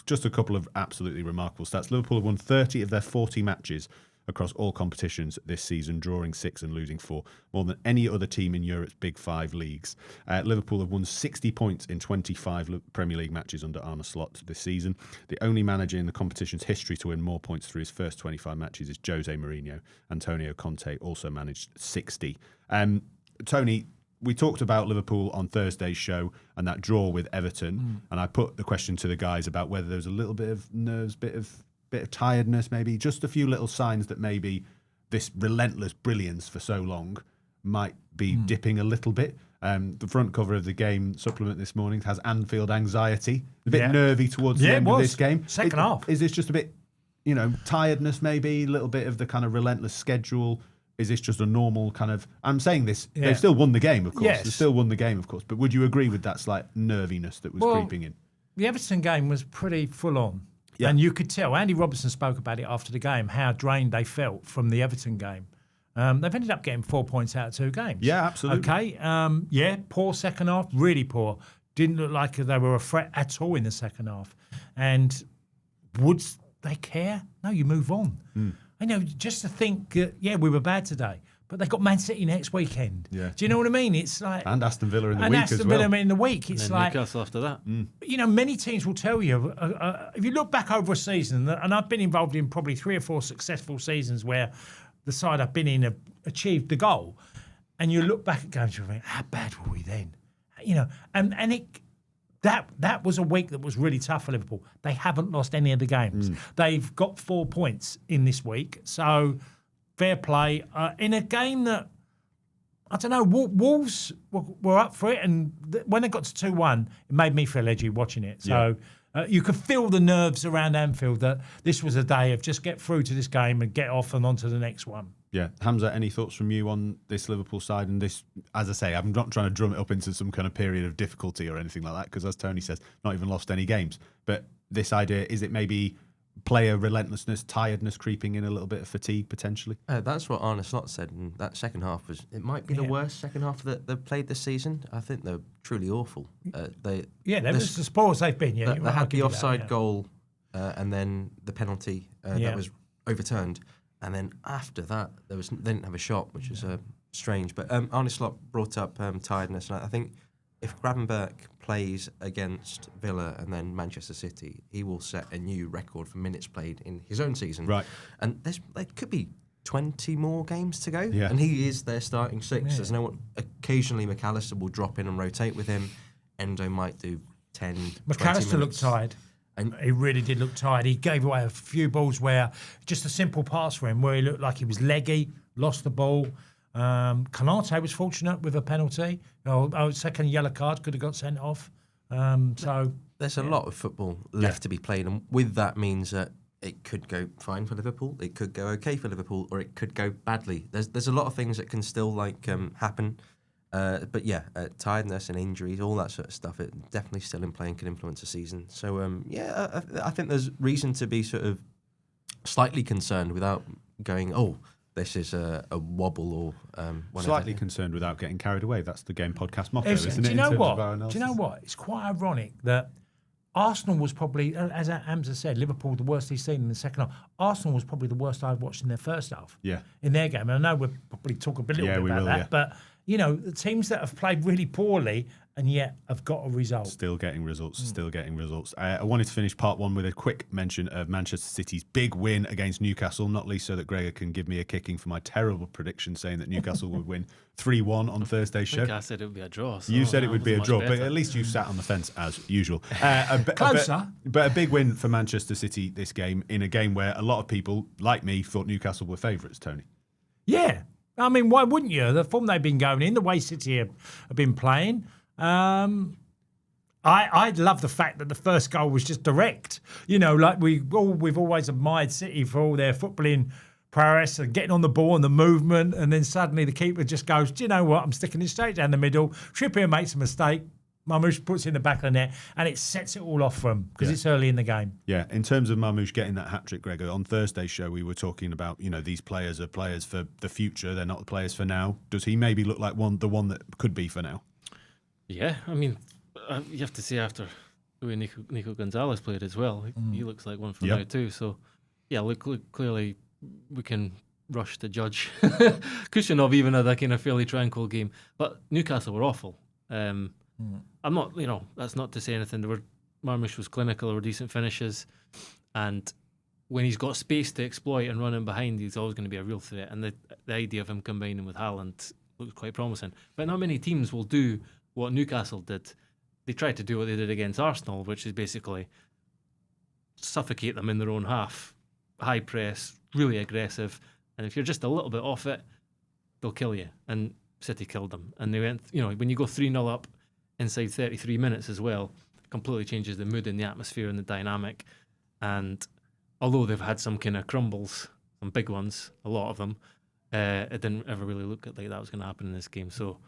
[SPEAKER 1] Just a couple of absolutely remarkable stats. Liverpool have won 30 of their 40 matches across all competitions this season, drawing 6 and losing 4, more than any other team in Europe's Big 5 leagues. Liverpool have won 60 points in 25 Premier League matches under Arne Slot this season. The only manager in the competition's history to win more points through his first 25 matches is Jose Mourinho. Antonio Conte also managed 60. Tony, we talked about Liverpool on Thursday's show and that draw with Everton, and I put the question to the guys about whether there was a little bit of nerves, bit of tiredness, maybe just a few little signs that maybe this relentless brilliance for so long might be dipping a little bit. The front cover of the game supplement this morning has Anfield anxiety, a bit nervy towards the end of this game.
[SPEAKER 2] Second half.
[SPEAKER 1] Is this just a bit, tiredness maybe, a little bit of the kind of relentless schedule? Is this just a normal kind of... I'm saying this, they've still won the game, of course.
[SPEAKER 2] Yes.
[SPEAKER 1] They still won the game, of course. But would you agree with that slight nerviness that was creeping in? The
[SPEAKER 2] Everton game was pretty full on. Yeah. And you could tell, Andy Robertson spoke about it after the game, how drained they felt from the Everton game. They've ended up getting 4 points out of 2 games.
[SPEAKER 1] Yeah, absolutely.
[SPEAKER 2] Okay. Poor second half, really poor. Didn't look like they were a threat at all in the second half. And would they care? No, you move on. Just to think that, we were bad today, but they've got Man City next weekend. Yeah. Do you know what I mean? It's like...
[SPEAKER 1] And Aston Villa in the week as well.
[SPEAKER 2] And Aston Villa in the week. It's like...
[SPEAKER 3] Newcastle after that.
[SPEAKER 2] Many teams will tell you, if you look back over a season, and I've been involved in probably 3 or 4 successful seasons where the side I've been in have achieved the goal, and you look back at games and you think, how bad were we then? That was a week that was really tough for Liverpool. They haven't lost any of the games. They've got 4 points in this week, so fair play. In a game that, I don't know, Wolves were up for it, and when they got to 2-1, it made me feel edgy watching it. So you could feel the nerves around Anfield that this was a day of just get through to this game and get off and on to the next one.
[SPEAKER 1] Yeah. Hamzah, any thoughts from you on this Liverpool side? And this, as I say, I'm not trying to drum it up into some kind of period of difficulty or anything like that, because as Tony says, not even lost any games. But this idea, is it maybe player relentlessness, tiredness creeping in, a little bit of fatigue potentially?
[SPEAKER 4] That's what Arne Slot said, and that second half it might be the worst second half that they've played this season. I think they're truly awful. They was the spoils they've been. They had the offside goal, and then the penalty that was overturned, and then after that they didn't have a shot, which is strange. But Arne Slot brought up tiredness, and I think if Gravenberch plays against Villa and then Manchester City, he will set a new record for minutes played in his own season.
[SPEAKER 1] Right.
[SPEAKER 4] And there could be 20 more games to go.
[SPEAKER 1] Yeah.
[SPEAKER 4] And he is their starting 6. Yeah. There's no one. Occasionally, McAllister will drop in and rotate with him. Endo might do 10, 20 minutes.
[SPEAKER 2] McAllister looked tired. And he really did look tired. He gave away a few balls where just a simple pass for him where he looked like he was leggy, lost the ball. Konate was fortunate with a penalty. Second yellow card, could have got sent off.
[SPEAKER 4] There's a lot of football left to be played, and with that means that it could go fine for Liverpool, it could go okay for Liverpool, or it could go badly. There's a lot of things that can still happen. But tiredness and injuries, all that sort of stuff, it definitely still in play and can influence a season. So I think there's reason to be sort of slightly concerned without going, this is a wobble or whatever.
[SPEAKER 1] Slightly concerned without getting carried away. That's the Game Podcast motto, isn't it?
[SPEAKER 2] Do you know what? It's quite ironic that Arsenal was probably, as Hamzah said, Liverpool the worst he's seen in the second half. Arsenal was probably the worst I've watched in their first half. Yeah. In their game. And I know we'll probably talk a little bit about that, but the teams that have played really poorly and yet have got a result.
[SPEAKER 1] Still getting results. I wanted to finish part 1 with a quick mention of Manchester City's big win against Newcastle, not least so that Gregor can give me a kicking for my terrible prediction saying that Newcastle would win 3-1 on Thursday's show.
[SPEAKER 3] I said it would be a draw. So
[SPEAKER 1] you said it would be a draw, but at least you sat on the fence as usual.
[SPEAKER 2] Closer.
[SPEAKER 1] But a big win for Manchester City this game, in a game where a lot of people, like me, thought Newcastle were favourites, Tony.
[SPEAKER 2] Yeah. I mean, why wouldn't you? The form they've been going in, the way City have been playing. I love the fact that the first goal was just direct. We've always admired City for all their footballing prowess and getting on the ball and the movement, and then suddenly the keeper just goes, do you know what? I'm sticking it straight down the middle. Trippier makes a mistake. Marmoush puts it in the back of the net, and it sets it all off for him because it's early in the game.
[SPEAKER 1] Yeah, in terms of Marmoush getting that hat-trick, Gregor, on Thursday's show we were talking about, these players are players for the future. They're not the players for now. Does he maybe look like the one that could be for now?
[SPEAKER 3] Yeah, I mean, you have to say after the way Nico Gonzalez played as well, he looks like one for now too. So, clearly we can rush to judge. Kushyanov even had a kind of fairly tranquil game. But Newcastle were awful. I'm not, that's not to say anything. Marmoush was clinical, there were decent finishes. And when he's got space to exploit and run in behind, he's always going to be a real threat. And the idea of him combining with Haaland looks quite promising. But not many teams will do what Newcastle did. They tried to do what they did against Arsenal, which is basically suffocate them in their own half, high press, really aggressive, and if you're just a little bit off it, they'll kill you. And City killed them, and they went. When you go 3-0 up inside 33 minutes as well, completely changes the mood and the atmosphere and the dynamic. And although they've had some kind of crumbles, some big ones, a lot of them, it didn't ever really look like that was going to happen in this game. So,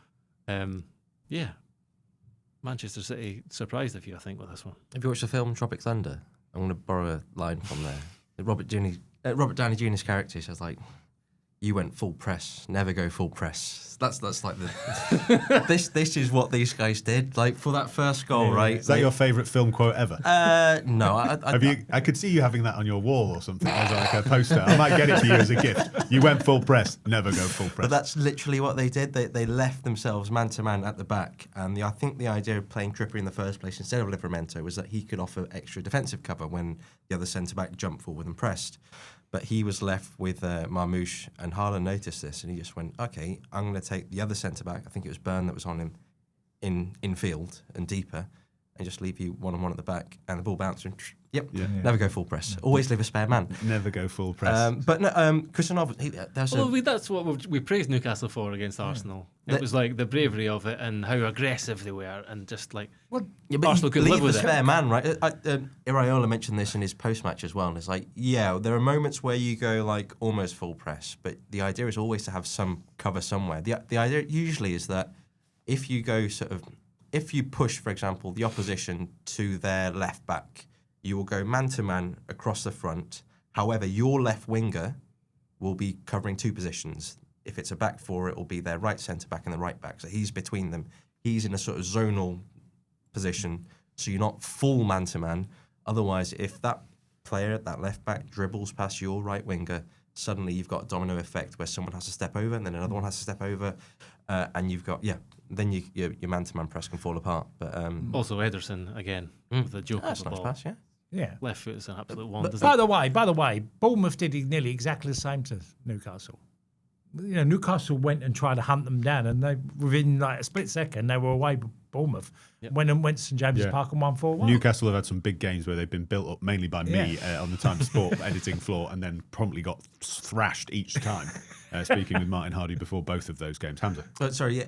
[SPEAKER 3] yeah, Manchester City surprised a few, I think, with this one.
[SPEAKER 4] Have you watched the film Tropic Thunder? I'm going to borrow a line from there. Robert Downey Jr.'s character says, like, you went full press, never go full press. That's like the this is what these guys did. Like for that first goal, right?
[SPEAKER 1] Is that your favourite film quote ever?
[SPEAKER 4] No.
[SPEAKER 1] I could see you having that on your wall or something as like a poster. I might get it to you as a gift. You went full press, never go full press.
[SPEAKER 4] But that's literally what they did. They left themselves man to man at the back, and I think the idea of playing Trippier in the first place instead of Livramento was that he could offer extra defensive cover when the other centre back jumped forward and pressed. But he was left with Marmoush, and Haaland noticed this, and he just went, okay, I'm going to take the other centre-back, I think it was Byrne that was on him, in field and deeper, and just leave you one-on-one at the back, and the ball bounced, and never go full press. Always leave a spare man.
[SPEAKER 1] Never go full press.
[SPEAKER 4] But no, Christian,
[SPEAKER 3] that's what we praised Newcastle for against Arsenal. It was like the bravery of it and how aggressive they were, and just like Arsenal could live with it.
[SPEAKER 4] Leave the spare man, right? Iraola mentioned this in his post-match as well, and it's like, yeah, there are moments where you go like almost full press, but the idea is always to have some cover somewhere. The idea usually is that if you go if you push, for example, the opposition to their left back, you will go man-to-man across the front. However, your left winger will be covering two positions. If it's a back four, it will be their right centre-back and the right back. So he's between them. He's in a sort of zonal position, so you're not full man-to-man. Otherwise, if that player, that left-back, dribbles past your right winger, suddenly you've got a domino effect where someone has to step over and then another one has to step over, and you've got, then your man-to-man press can fall apart. But
[SPEAKER 3] also Ederson, again, with the joke of the ball.
[SPEAKER 4] Pass,
[SPEAKER 2] Yeah.
[SPEAKER 3] Left foot is an absolute wonder.
[SPEAKER 2] By the way, Bournemouth did nearly exactly the same to Newcastle. Newcastle went and tried to hunt them down, and they within like a split second they were away with Bournemouth.
[SPEAKER 3] Yep.
[SPEAKER 2] Went to St James's Park and won 4-1.
[SPEAKER 1] Newcastle have had some big games where they've been built up mainly by me on the Times Sport editing floor, and then promptly got thrashed each time. Speaking with Martin Hardy before both of those games, Hamzah.
[SPEAKER 4] Sorry,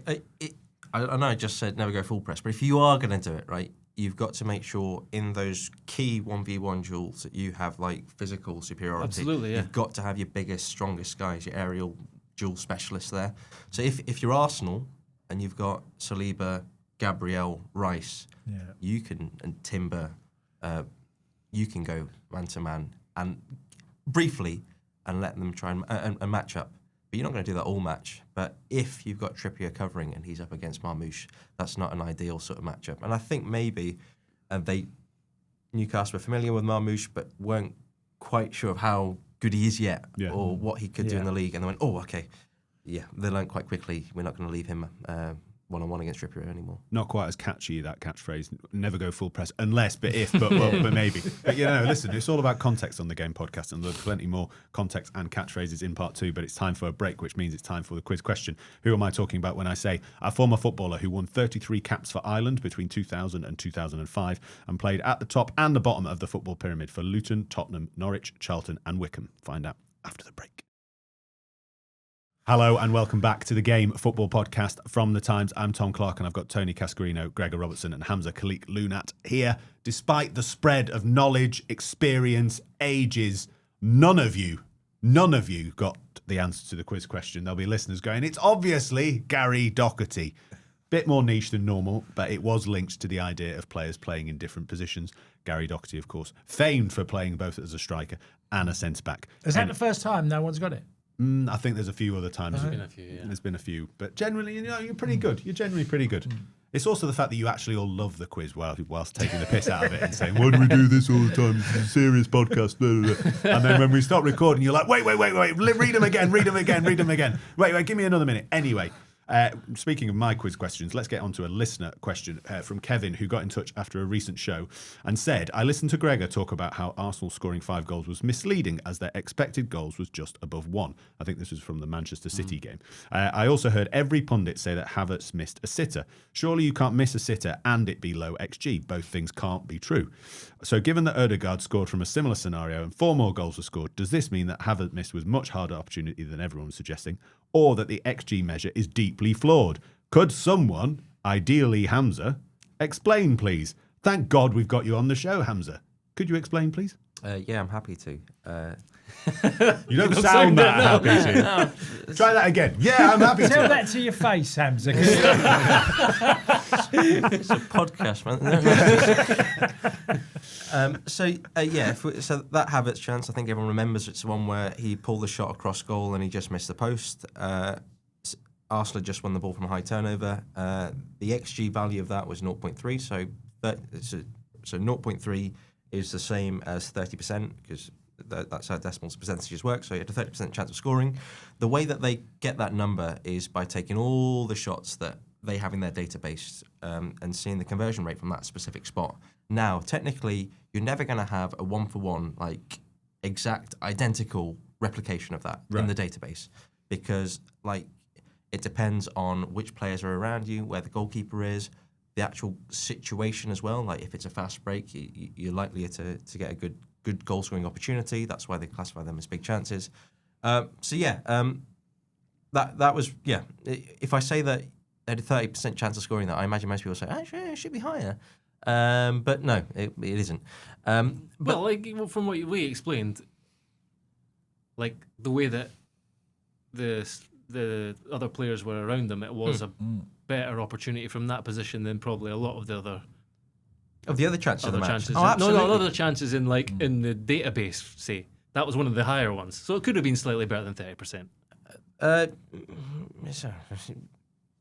[SPEAKER 4] I know I just said never go full press, but if you are going to do it, right, you've got to make sure in those key 1v1 duels that you have like physical superiority.
[SPEAKER 3] Absolutely, yeah.
[SPEAKER 4] You've got to have your biggest, strongest guys, your aerial duel specialists there. So if you're Arsenal and you've got Saliba, Gabriel, Rice, you can, and Timber, you can go man to man and briefly and let them try and match up. But you're not going to do that all match. But if you've got Trippier covering and he's up against Marmoush, that's not an ideal sort of matchup. And I think maybe Newcastle were familiar with Marmoush, but weren't quite sure of how good he is yet or what he could do in the league. And they went, oh, okay. Yeah, they learned quite quickly. We're not going to leave him one-on-one against Trippier anymore.
[SPEAKER 1] Not quite as catchy, that catchphrase, never go full press, unless, but maybe. But listen, it's all about context on the Game podcast, and there's plenty more context and catchphrases in part 2, but it's time for a break, which means it's time for the quiz question. Who am I talking about when I say a former footballer who won 33 caps for Ireland between 2000 and 2005 and played at the top and the bottom of the football pyramid for Luton, Tottenham, Norwich, Charlton and Wycombe? Find out after the break. Hello and welcome back to the Game Football Podcast from The Times. I'm Tom Clarke and I've got Tony Cascarino, Gregor Robertson and Hamzah Khalique-Loonat here. Despite the spread of knowledge, experience, ages, none of you got the answer to the quiz question. There'll be listeners going, it's obviously Gary Doherty. Bit more niche than normal, but it was linked to the idea of players playing in different positions. Gary Doherty, of course, famed for playing both as a striker and a centre-back.
[SPEAKER 2] Is that the first time no one's got it?
[SPEAKER 1] I think there's a few other times. There's been a few, but generally, you're pretty good. You're generally pretty good. It's also the fact that you actually all love the quiz whilst taking the piss out of it and saying, why do we do this all the time? This is a serious podcast. Blah, blah, blah. And then when we stop recording, you're like, wait, read them again. Wait, give me another minute. Anyway, Speaking of my quiz questions, let's get on to a listener question from Kevin, who got in touch after a recent show and said, I listened to Gregor talk about how Arsenal scoring 5 goals was misleading as their expected goals was just above 1. I think this was from the Manchester City game. I also heard every pundit say that Havertz missed a sitter. Surely you can't miss a sitter and it be low XG. Both things can't be true. So given that Ødegaard scored from a similar scenario and 4 more goals were scored, does this mean that Havertz missed was much harder opportunity than everyone was suggesting, or that the XG measure is deeply flawed? Could someone, ideally Hamzah, explain, please? Thank God we've got you on the show, Hamzah. Could you explain, please?
[SPEAKER 4] Yeah, I'm happy to.
[SPEAKER 1] You don't sound that happy to. Try that again. Yeah, I'm happy to.
[SPEAKER 2] Tell that to your face, Hamzah.
[SPEAKER 4] It's a podcast, man. So that Havertz chance, I think everyone remembers it's the one where he pulled the shot across goal and he just missed the post. Arsenal just won the ball from a high turnover. The XG value of that was 0.3, so 0.3 is the same as 30%, because that's how decimal percentages work. So you had a 30% chance of scoring. The way that they get that number is by taking all the shots that they have in their database and seeing the conversion rate from that specific spot. Now, technically, you're never going to have a 1-for-1, like, exact, identical replication of that in the database, because, like, it depends on which players are around you, where the goalkeeper is, the actual situation as well. Like, if it's a fast break, you're likely to get a good goal scoring opportunity. That's why they classify them as big chances. That was. If I say that they had a 30% chance of scoring that, I imagine most people say, actually, it should be higher. But no, it isn't.
[SPEAKER 3] Well, from what we explained, like the way that the other players were around them, it was a better opportunity from that position than probably a lot of the other
[SPEAKER 4] chances of the match.
[SPEAKER 3] Chances.
[SPEAKER 4] Oh, absolutely.
[SPEAKER 3] No, other chances in in the database. Say that was one of the higher ones, so it could have been slightly better than 30%.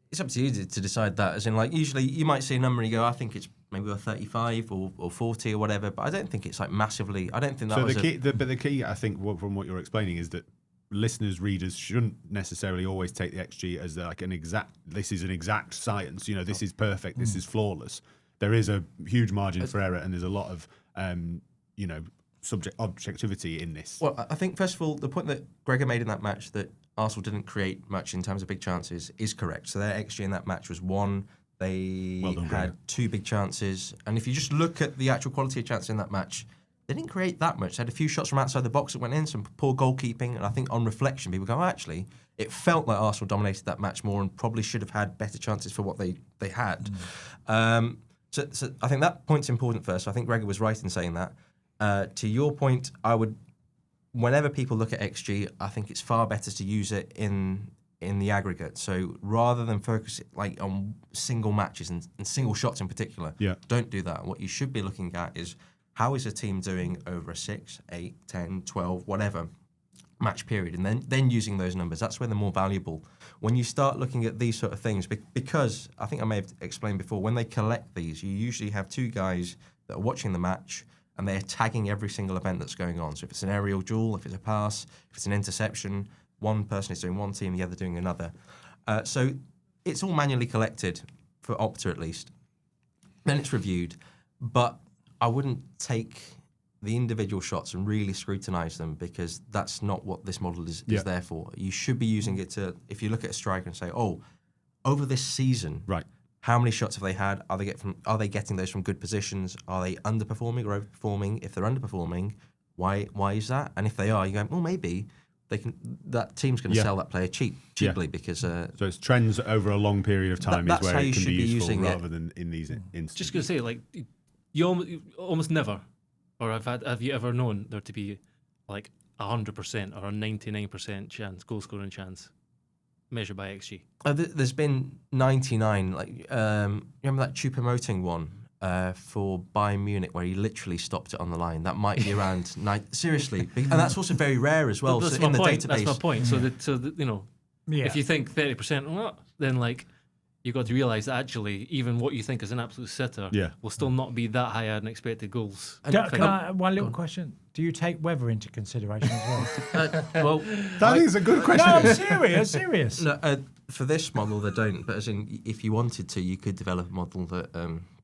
[SPEAKER 4] It's up to you to decide that. As in, like, usually you might see a number and you go, I think it's maybe a 35 or 40 or whatever, but I don't think it's like massively. I don't think that. So
[SPEAKER 1] the key, I think, from what you're explaining, is that listeners, readers shouldn't necessarily always take the XG as like an exact. This is an exact science. This is perfect. This is flawless. There is a huge margin for error, and there's a lot of objectivity in this.
[SPEAKER 4] Well, I think first of all, the point that Gregor made in that match, that Arsenal didn't create much in terms of big chances, is correct. So their XG in that match was 1. They had 2 big chances, and if you just look at the actual quality of chances in that match, they didn't create that much. They had a few shots from outside the box that went in, some poor goalkeeping, and I think on reflection, people go, actually, it felt like Arsenal dominated that match more and probably should have had better chances for what they had. So I think that point's important first. So I think Gregor was right in saying that. To your point, whenever people look at XG, I think it's far better to use it in the aggregate. So rather than focus like on single matches and single shots in particular, don't do that. What you should be looking at is, how is a team doing over a 6, 8, 10, 12, whatever match period, and then using those numbers. That's where they're more valuable. When you start looking at these sort of things, because I think I may have explained before, when they collect these, you usually have 2 guys that are watching the match and they're tagging every single event that's going on. So if it's an aerial duel, if it's a pass, if it's an interception, one person is doing one team, the other doing another. So it's all manually collected, for Opta at least. Then it's reviewed, but I wouldn't take the individual shots and really scrutinise them, because that's not what this model is there for. You should be using it to, if you look at a striker and say, over this season, how many shots have they had? Are they getting those from good positions? Are they underperforming or overperforming? If they're underperforming, why is that? And if they are, you go, maybe that team's going to sell that player cheaply because. So
[SPEAKER 1] it's trends over a long period of time is where it can be useful rather than in these instances.
[SPEAKER 3] Just going to say, like, you almost never, or have you ever known there to be like 100% or a 99% chance, goal scoring chance, measured by XG?
[SPEAKER 4] There's been 99. Like, remember that Choupo-Moting one for Bayern Munich, where he literally stopped it on the line? That might be around seriously, and that's also very rare as well.
[SPEAKER 3] That's my point. So if you think 30%, then like you've got to realise that actually, even what you think is an absolute sitter will still not be that high at expected goals.
[SPEAKER 2] One little question. Do you take weather into consideration as
[SPEAKER 4] well,
[SPEAKER 1] that is a good question.
[SPEAKER 2] No, I'm serious.
[SPEAKER 4] No, for this model, they don't. But as in, if you wanted to, you could develop a model that.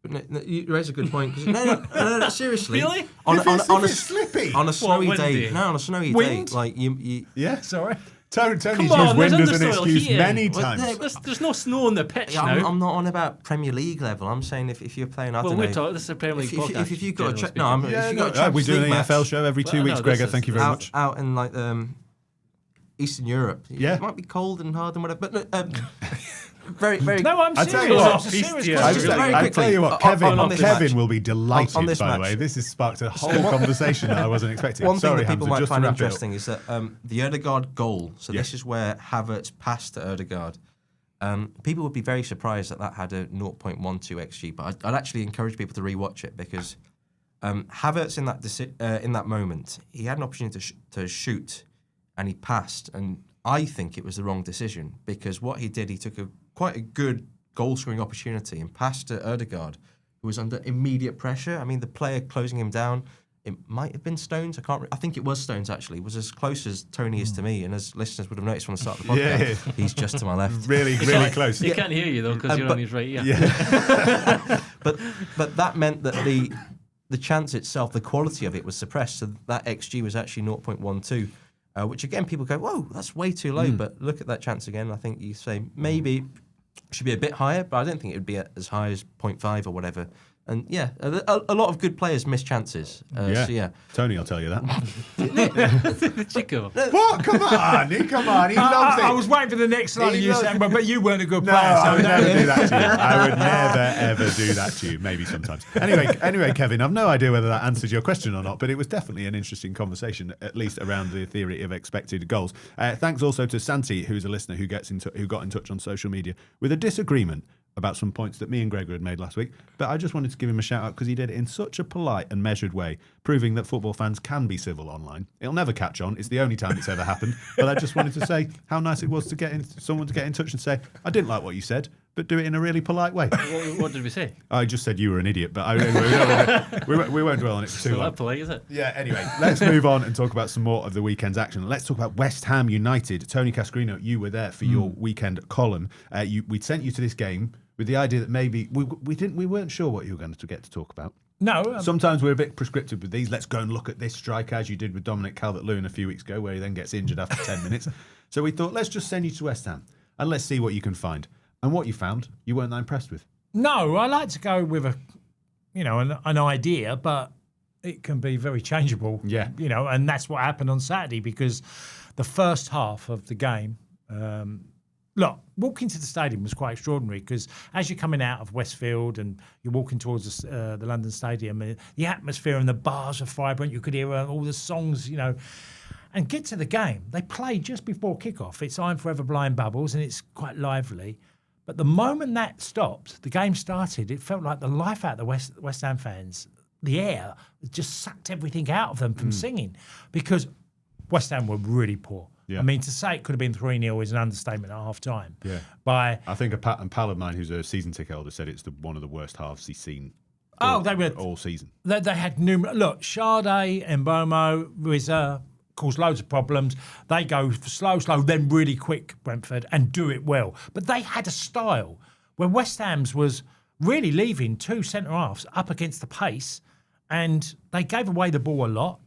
[SPEAKER 4] But no, you raise a good point. No, seriously.
[SPEAKER 3] Really?
[SPEAKER 1] On a slippy,
[SPEAKER 4] on a snowy
[SPEAKER 3] windy?
[SPEAKER 4] day. No, on a snowy
[SPEAKER 2] Wind?
[SPEAKER 4] day. Like you.
[SPEAKER 1] Yeah.
[SPEAKER 2] Sorry.
[SPEAKER 1] Tony's
[SPEAKER 3] Come
[SPEAKER 1] used
[SPEAKER 3] on,
[SPEAKER 1] wind
[SPEAKER 3] there's
[SPEAKER 1] as an
[SPEAKER 3] undersoil
[SPEAKER 1] excuse
[SPEAKER 3] here.
[SPEAKER 1] many
[SPEAKER 4] Well,
[SPEAKER 1] times.
[SPEAKER 3] There's no snow on the pitch
[SPEAKER 4] Yeah,
[SPEAKER 3] now.
[SPEAKER 4] I'm not on about Premier League level. I'm saying if you're playing, I don't know.
[SPEAKER 3] This is a Premier League podcast.
[SPEAKER 4] If you've got a
[SPEAKER 3] generally
[SPEAKER 4] no, I'm,
[SPEAKER 3] speaking.
[SPEAKER 4] if you've got a
[SPEAKER 1] we
[SPEAKER 4] Champions
[SPEAKER 1] do an
[SPEAKER 4] League match
[SPEAKER 1] EFL show every 2
[SPEAKER 3] Well,
[SPEAKER 1] weeks,
[SPEAKER 3] no,
[SPEAKER 1] Gregor.
[SPEAKER 3] this
[SPEAKER 1] Thank you
[SPEAKER 3] is-
[SPEAKER 1] very much.
[SPEAKER 4] out in like Eastern Europe.
[SPEAKER 1] Yeah.
[SPEAKER 4] It might be cold and hard and whatever, but very, very.
[SPEAKER 2] No, I'm
[SPEAKER 1] I
[SPEAKER 2] serious.
[SPEAKER 1] tell you what,
[SPEAKER 2] It's a serious
[SPEAKER 3] yeah.
[SPEAKER 2] question.
[SPEAKER 4] very
[SPEAKER 1] I
[SPEAKER 4] quickly,
[SPEAKER 1] tell you what,
[SPEAKER 4] on this
[SPEAKER 1] Kevin
[SPEAKER 4] match-
[SPEAKER 1] will be delighted.
[SPEAKER 4] on this
[SPEAKER 1] by the
[SPEAKER 4] match.
[SPEAKER 1] way, this has sparked a whole conversation that I wasn't expecting.
[SPEAKER 4] One
[SPEAKER 1] Sorry,
[SPEAKER 4] thing that people
[SPEAKER 1] Hamzah,
[SPEAKER 4] might
[SPEAKER 1] just to
[SPEAKER 4] find
[SPEAKER 1] wrap it up.
[SPEAKER 4] interesting is that the Ødegaard goal. So this is where Havertz passed to Ødegaard. People would be very surprised that had a 0.12 xg, but I'd actually encourage people to rewatch it because Havertz in that moment, he had an opportunity to shoot, and he passed, and I think it was the wrong decision because what he did, he took quite a good goal-scoring opportunity and passed to Ødegaard, who was under immediate pressure. I mean, the player closing him down, it might have been Stones. I think it was Stones, actually. It was as close as Tony is to me, and as listeners would have noticed from the start of the podcast, he's just to my left.
[SPEAKER 1] Really close.
[SPEAKER 3] He can't hear you though because you're on his right ear.
[SPEAKER 1] Yeah.
[SPEAKER 4] But that meant that the chance itself, the quality of it was suppressed, so that XG was actually 0.12, which again, people go, whoa, that's way too low, but look at that chance again. I think you say maybe should be a bit higher, but I don't think it would be as high as 0.5 or whatever. And yeah, a lot of good players miss chances. So yeah.
[SPEAKER 1] Tony, I'll tell you that.
[SPEAKER 3] Chico.
[SPEAKER 1] What? Come on, he loves it.
[SPEAKER 2] I was waiting for the next line of you saying, but you weren't a good
[SPEAKER 1] No,
[SPEAKER 2] player.
[SPEAKER 1] I would
[SPEAKER 2] so
[SPEAKER 1] never do that to you. I would never, ever do that to you. Maybe sometimes. Anyway, Kevin, I've no idea whether that answers your question or not, but it was definitely an interesting conversation, at least around the theory of expected goals. Thanks also to Santi, who's a listener who got in touch on social media with a disagreement about some points that me and Gregor had made last week, but I just wanted to give him a shout out because he did it in such a polite and measured way, proving that football fans can be civil online. It'll never catch on. It's the only time it's ever happened. But I just wanted to say how nice it was to someone to get in touch and say, I didn't like what you said, but do it in a really polite way.
[SPEAKER 3] What did we say?
[SPEAKER 1] I just said you were an idiot, but we won't dwell on it for too
[SPEAKER 3] Not
[SPEAKER 1] long.
[SPEAKER 3] that polite, is it?
[SPEAKER 1] Yeah, anyway, let's move on and talk about some more of the weekend's action. Let's talk about West Ham United. Tony Cascarino, you were there for your weekend column. We'd sent you to this game with the idea that maybe we weren't sure what you were going to get to talk about.
[SPEAKER 2] No.
[SPEAKER 1] Sometimes we're a bit prescriptive with these. Let's go and look at this strike, as you did with Dominic Calvert-Lewin a few weeks ago, where he then gets injured after 10 minutes. So we thought, let's just send you to West Ham and let's see what you can find. And what you found, you weren't that impressed with.
[SPEAKER 2] No, I like to go with an idea, but it can be very changeable.
[SPEAKER 1] Yeah.
[SPEAKER 2] And that's what happened on Saturday because the first half of the game, look, walking to the stadium was quite extraordinary because as you're coming out of Westfield and you're walking towards the London Stadium, the atmosphere and the bars are vibrant. You could hear all the songs, and get to the game. They play just before kickoff. It's I'm Forever Blind Bubbles, and it's quite lively. But the moment that stopped, the game started, it felt like the life out of the West Ham fans, the air, just sucked everything out of them from singing because West Ham were really poor.
[SPEAKER 1] Yeah.
[SPEAKER 2] I mean, to say it could have been 3-0 is an understatement at half-time.
[SPEAKER 1] Yeah. I think a pal of mine who's a season ticket holder said it's one of the worst halves he's seen all season.
[SPEAKER 2] They had numerous... Look, Sade, Mbomo, Rizza cause loads of problems. They go slow, then really quick, Brentford, and do it well. But they had a style where West Ham's was really leaving two centre-halves up against the pace, and they gave away the ball a lot.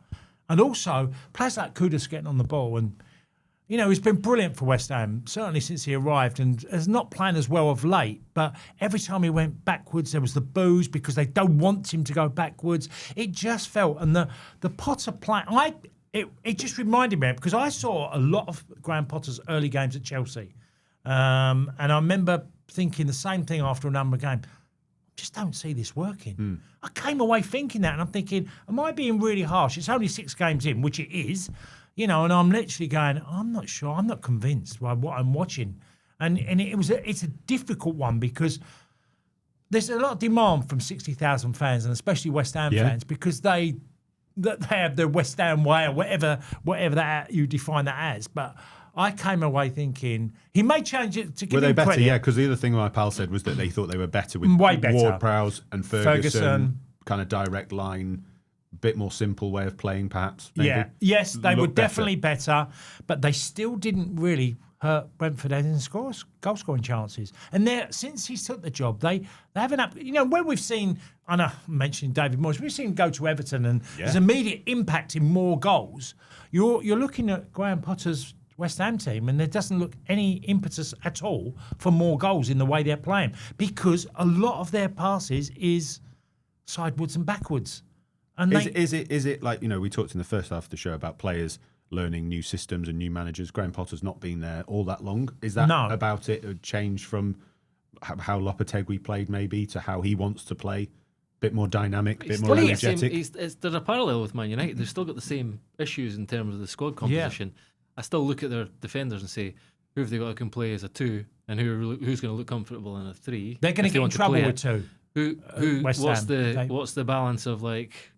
[SPEAKER 2] And also, players like Kudus getting on the ball, and, he's been brilliant for West Ham, certainly since he arrived, and has not playing as well of late, but every time he went backwards, there was the boos because they don't want him to go backwards. It just felt, and the Potter play... It just reminded me, because I saw a lot of Graham Potter's early games at Chelsea. And I remember thinking the same thing after a number of games. I just don't see this working. I came away thinking that, and I'm thinking, am I being really harsh? It's only 6 games in, which it is, and I'm literally going, I'm not sure, I'm not convinced by what I'm watching. And it's a difficult one because there's a lot of demand from 60,000 fans, and especially West Ham fans, because they have the West Ham way or whatever that you define that as. But I came away thinking he may change it to give
[SPEAKER 1] Were they
[SPEAKER 2] him
[SPEAKER 1] better?
[SPEAKER 2] credit.
[SPEAKER 1] Yeah, because the other thing my pal said was that they thought they were better with
[SPEAKER 2] Way better.
[SPEAKER 1] Ward-Prowse and Ferguson,
[SPEAKER 2] Ferguson.
[SPEAKER 1] kind of direct line, bit more simple way of playing, perhaps. Maybe.
[SPEAKER 2] Yeah, yes, they were
[SPEAKER 1] Looked better.
[SPEAKER 2] definitely better, but they still didn't really hurt Brentford in goal scoring chances. And since he's took the job, they haven't up. You know, when we've seen, I know I'm mentioning David Moyes, we've seen him go to Everton and there's immediate impact in more goals. You're looking at Graham Potter's West Ham team, and there doesn't look any impetus at all for more goals in the way they're playing, because a lot of their passes is sidewards and backwards. And
[SPEAKER 1] Is it like, you know, we talked in the first half of the show about players learning new systems and new managers. Graham Potter's not been there all that long. Is that about it a change from how Lopetegui played maybe to how he wants to play? Bit more dynamic, bit more energetic.
[SPEAKER 3] There's a parallel with Man United. They've still got the same issues in terms of the squad composition. I still look at their defenders and say, who have they got who can play as a 2 and who's going to look comfortable in a 3?
[SPEAKER 2] They're going to get in trouble with 2.
[SPEAKER 3] What's the balance of, like,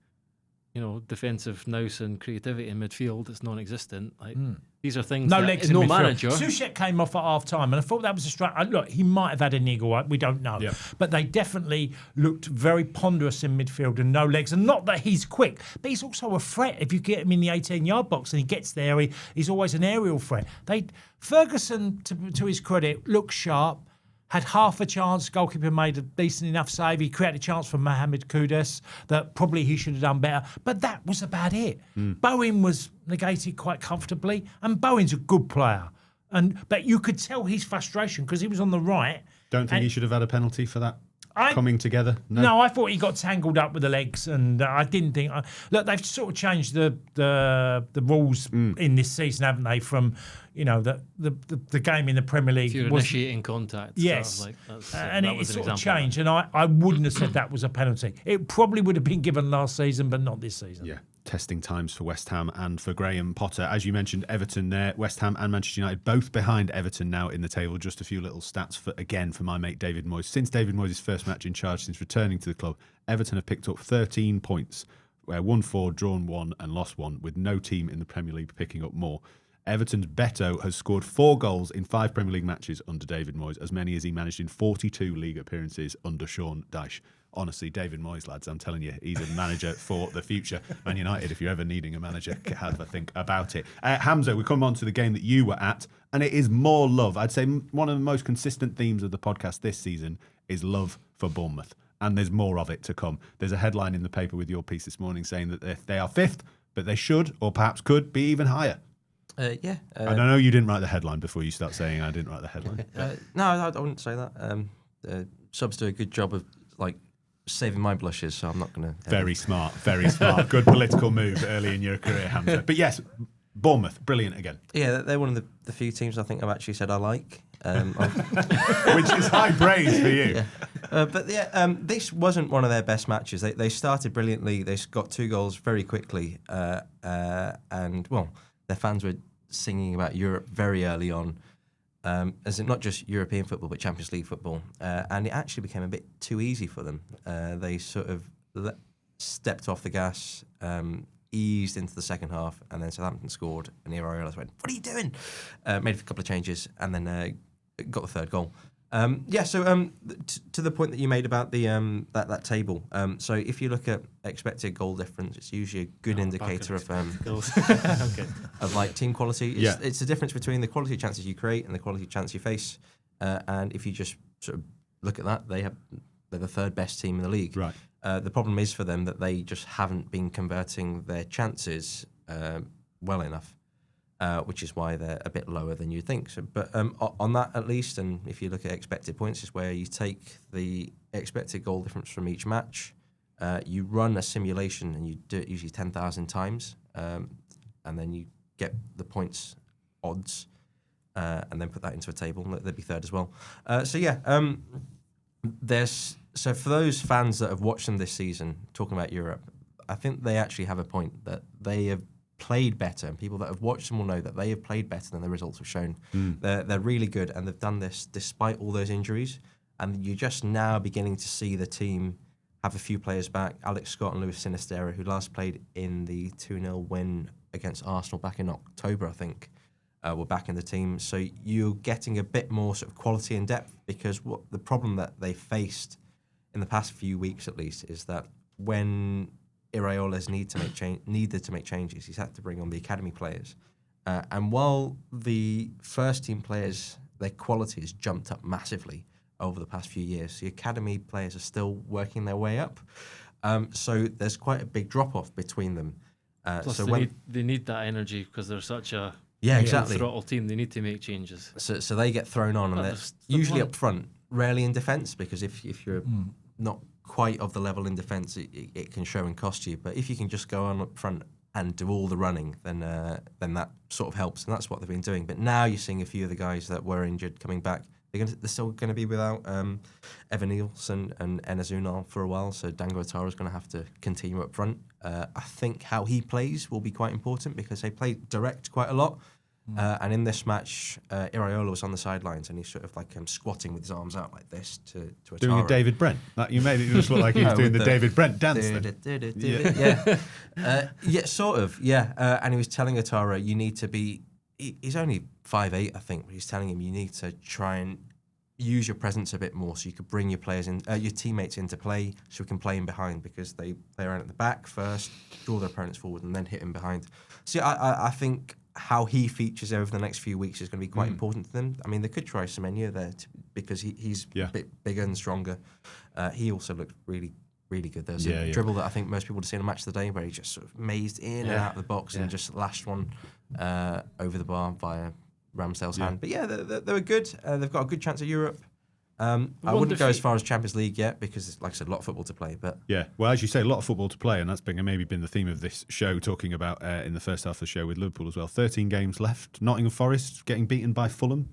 [SPEAKER 3] you know, defensive nous and creativity in midfield? It's non-existent. Like these are things.
[SPEAKER 2] No
[SPEAKER 3] that
[SPEAKER 2] legs.
[SPEAKER 3] no
[SPEAKER 2] in midfield.
[SPEAKER 3] manager.
[SPEAKER 2] Soucek came off at half time, and I thought that was a strike. Look, he might have had a niggle. We don't know, but they definitely looked very ponderous in midfield and no legs. And not that he's quick, but he's also a threat. If you get him in the 18-yard box and he gets there, he's always an aerial threat. Ferguson, to his credit, looked sharp. Had half a chance. Goalkeeper made a decent enough save. He created a chance for Mohamed Kudus that probably he should have done better. But that was about it. Bowen was negated quite comfortably, and Bowen's a good player. But you could tell his frustration because he was on the right.
[SPEAKER 1] Don't think he should have had a penalty for that coming together?
[SPEAKER 2] No, I thought he got tangled up with the legs, and I didn't think. Look, they've sort of changed the rules in this season, haven't they? From the game in the Premier League.
[SPEAKER 3] If you're initiating contact.
[SPEAKER 2] Yes, and
[SPEAKER 3] that
[SPEAKER 2] it
[SPEAKER 3] was an
[SPEAKER 2] sort of
[SPEAKER 3] example.
[SPEAKER 2] changed, and I wouldn't have said that was a penalty. It probably would have been given last season, but not this season.
[SPEAKER 1] Yeah. Testing times for West Ham and for Graham Potter. As you mentioned, Everton there, West Ham and Manchester United both behind Everton now in the table. Just a few little stats for my mate David Moyes. Since David Moyes' first match in charge since returning to the club, Everton have picked up 13 points, where won 4, drawn 1 and lost 1, with no team in the Premier League picking up more. Everton's Beto has scored 4 goals in 5 Premier League matches under David Moyes, as many as he managed in 42 league appearances under Sean Dyche. Honestly, David Moyes, lads, I'm telling you, he's a manager for the future. Man United, if you're ever needing a manager, have a think about it. Hamzah, we come on to the game that you were at, and it is more love. I'd say one of the most consistent themes of the podcast this season is love for Bournemouth, and there's more of it to come. There's a headline in the paper with your piece this morning saying that they are 5th, but they should, or perhaps could, be even higher.
[SPEAKER 4] I
[SPEAKER 1] don't know, you didn't write the headline before you start saying I didn't write the headline.
[SPEAKER 4] No, I wouldn't say that. Subs do a good job of saving my blushes, so I'm not going to.
[SPEAKER 1] Very smart, very smart. Good political move early in your career, Hamzah. But yes, Bournemouth, brilliant again.
[SPEAKER 4] Yeah, they're one of the few teams I think I've actually said I like.
[SPEAKER 1] Which is high praise for you.
[SPEAKER 4] Yeah. This wasn't one of their best matches. They started brilliantly. They got 2 goals very quickly, and their fans were singing about Europe very early on, as in not just European football but Champions League football, and it actually became a bit too easy for them. They sort of stepped off the gas, eased into the second half, and then Southampton scored, and Iraola went, "What are you doing?" Made a couple of changes, and then got the 3rd goal. To the point that you made about the that table. So if you look at expected goal difference, it's usually a good indicator of of like team quality. It's the difference between the quality of chances you create and the quality of chance you face. And if you just sort of look at that, they're the 3rd best team in the league.
[SPEAKER 1] Right.
[SPEAKER 4] The problem is for them that they just haven't been converting their chances well enough. Which is why they're a bit lower than you'd think. So, but on that at least, and if you look at expected points, is where you take the expected goal difference from each match, you run a simulation, and you do it usually 10,000 times, and then you get the points odds, and then put that into a table, and they'd be 3rd as well. So for those fans that have watched them this season, talking about Europe, I think they actually have a point that they have played better, and people that have watched them will know that they have played better than the results have shown. They're really good, and they've done this despite all those injuries, and you're just now beginning to see the team have a few players back. Alex Scott and Luis Sinisterra, who last played in the 2-0 win against Arsenal back in October, I think, were back in the team. So you're getting a bit more sort of quality and depth, because what the problem that they faced in the past few weeks, at least, is that when Iraola's needed to make changes, he's had to bring on the academy players. And while the first team players, their quality has jumped up massively over the past few years, the academy players are still working their way up. So there's quite a big drop-off between them.
[SPEAKER 3] Plus, they need that energy because they're such a
[SPEAKER 4] exactly
[SPEAKER 3] throttle team. They need to make changes.
[SPEAKER 4] So they get thrown on, and they're usually up front, rarely in defence, because if you're not quite of the level in defence, it can show and cost you. But if you can just go on up front and do all the running, then that sort of helps, and that's what they've been doing. But now you're seeing a few of the guys that were injured coming back. They're still going to be without Evan Nielsen and Enes Ünal for a while, so Dango Ouattara is going to have to continue up front. I think how he plays will be quite important, because they play direct quite a lot. And in this match, Iraola was on the sidelines, and he's sort of like squatting with his arms out like this to Ouattara.
[SPEAKER 1] Doing a David Brent. You made it just look like he was doing the David Brent dance.
[SPEAKER 4] Yeah, sort of, yeah. And he was telling Ouattara, you need to be... He's only 5'8", I think, but he's telling him you need to try and use your presence a bit more, so you could bring your players in, your teammates into play, so we can play in behind, because they play around at the back first, draw their opponents forward, and then hit him behind. So I think how he features over the next few weeks is going to be quite important to them. I mean, they could try Semenyo there because he's a bit bigger and stronger. He also looked really, really good. There's a dribble that I think most people would have seen a match of the day, where he just sort of mazed in and out of the box and just lashed one over the bar via Ramsdale's hand. But they were good. They've got a good chance at Europe. I wouldn't go as far as Champions League yet, because, like I said, a lot of football to play. But
[SPEAKER 1] well, as you say, a lot of football to play, and that's maybe been the theme of this show, talking about in the first half of the show with Liverpool as well. 13 games left. Nottingham Forest getting beaten by Fulham.